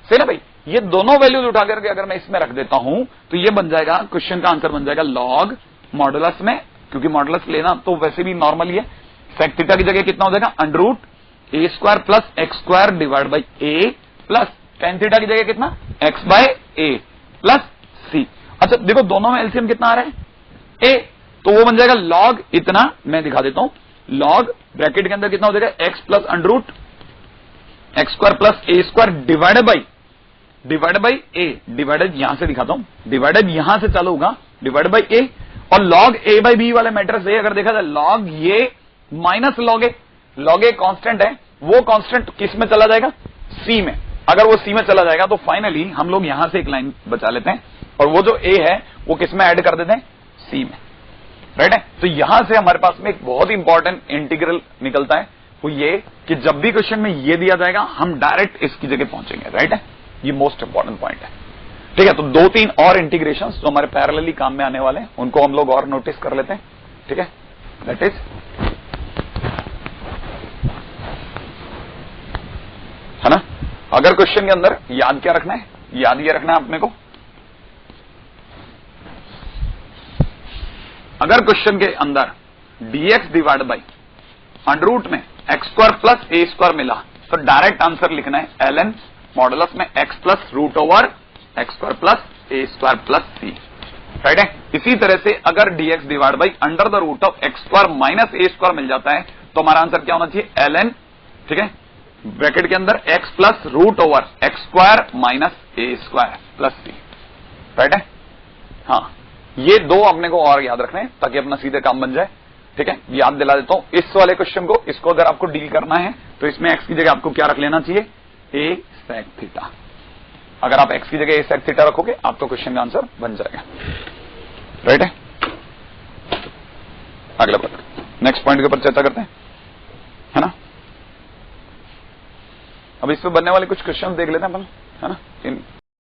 सही ना भाई। ये दोनों वैल्यूज उठा करके अगर मैं इसमें रख देता हूं तो ये बन जाएगा, क्वेश्चन का आंसर बन जाएगा लॉग मॉडुलस में, क्योंकि मॉडुलस लेना तो वैसे भी नॉर्मल ही है। सेक थीटा की जगह कितना हो जाएगा, under root A square plus x square divide by A plus tan theta की जगह कितना, एक्स बाय ए प्लस सी। अच्छा देखो दोनों में एलसीएम कितना आ रहा है, ए, तो वो बन जाएगा लॉग इतना, मैं दिखा देता हूं, लॉग ब्रैकेट के अंदर कितना हो जाएगा, x plus under root x square plus a square divided by A, divided यहां से दिखाता हूं, डिवाइडेड यहां से चालू होगा डिवाइडेड बाई ए, और लॉग ए बाई बी वाले मैटर से अगर देखा जाए लॉग ये माइनस लॉग ए कांस्टेंट है, वो कांस्टेंट किस में चला जाएगा, सी में। अगर वो सी में चला जाएगा तो फाइनली हम लोग यहां से एक लाइन बचा लेते हैं और वो जो ए है वो किस में ऐड कर देते हैं, सी में, राइट है। तो यहां से हमारे पास में एक बहुत इंपॉर्टेंट इंटीग्रल निकलता है, वो ये कि जब भी क्वेश्चन में ये दिया जाएगा हम डायरेक्ट इसकी जगह पहुंचेंगे, राइट है। ये मोस्ट इंपॉर्टेंट पॉइंट है, ठीक है। तो दो तीन और इंटीग्रेशंस जो हमारे पैरेलली काम में आने वाले हैं उनको हम लोग और नोटिस कर लेते हैं, ठीक है। दैट इज, है ना, अगर क्वेश्चन के अंदर याद क्या रखना है, याद ये रखना है अपने को, अगर क्वेश्चन के अंदर dx डिवाइड बाई अंडरूट में x square plus a square मिला तो डायरेक्ट आंसर लिखना है ln मॉडुलस में x plus root over x square plus a square plus c, right है। इसी तरह से अगर dx divide by under the root of x square minus a square मिल जाता है तो हमारा आंसर क्या होना चाहिए, ln, ठीक है, ब्रैकेट के अंदर x plus root over x square minus a square plus c, right है। हाँ, ये दो अपने को और याद रखने हैं ताकि अपना सीधे काम बन जाए, ठीक है। याद दिला देता हूं इस वाले क्वेश्चन को, इसको अगर आपको डील करना है तो इसमें x की जगह आपको क्या रख लेना चाहिए, ए सेक थीटा। अगर आप x की जगह ए सेक थीटा रखोगे आप तो क्वेश्चन का आंसर बन जाएगा, राइट है। अगला पॉइंट, नेक्स्ट पॉइंट के ऊपर चर्चा करते हैं, है ना। अब इस पे बनने वाले कुछ क्वेश्चन देख लेते हैं अपन, है ना।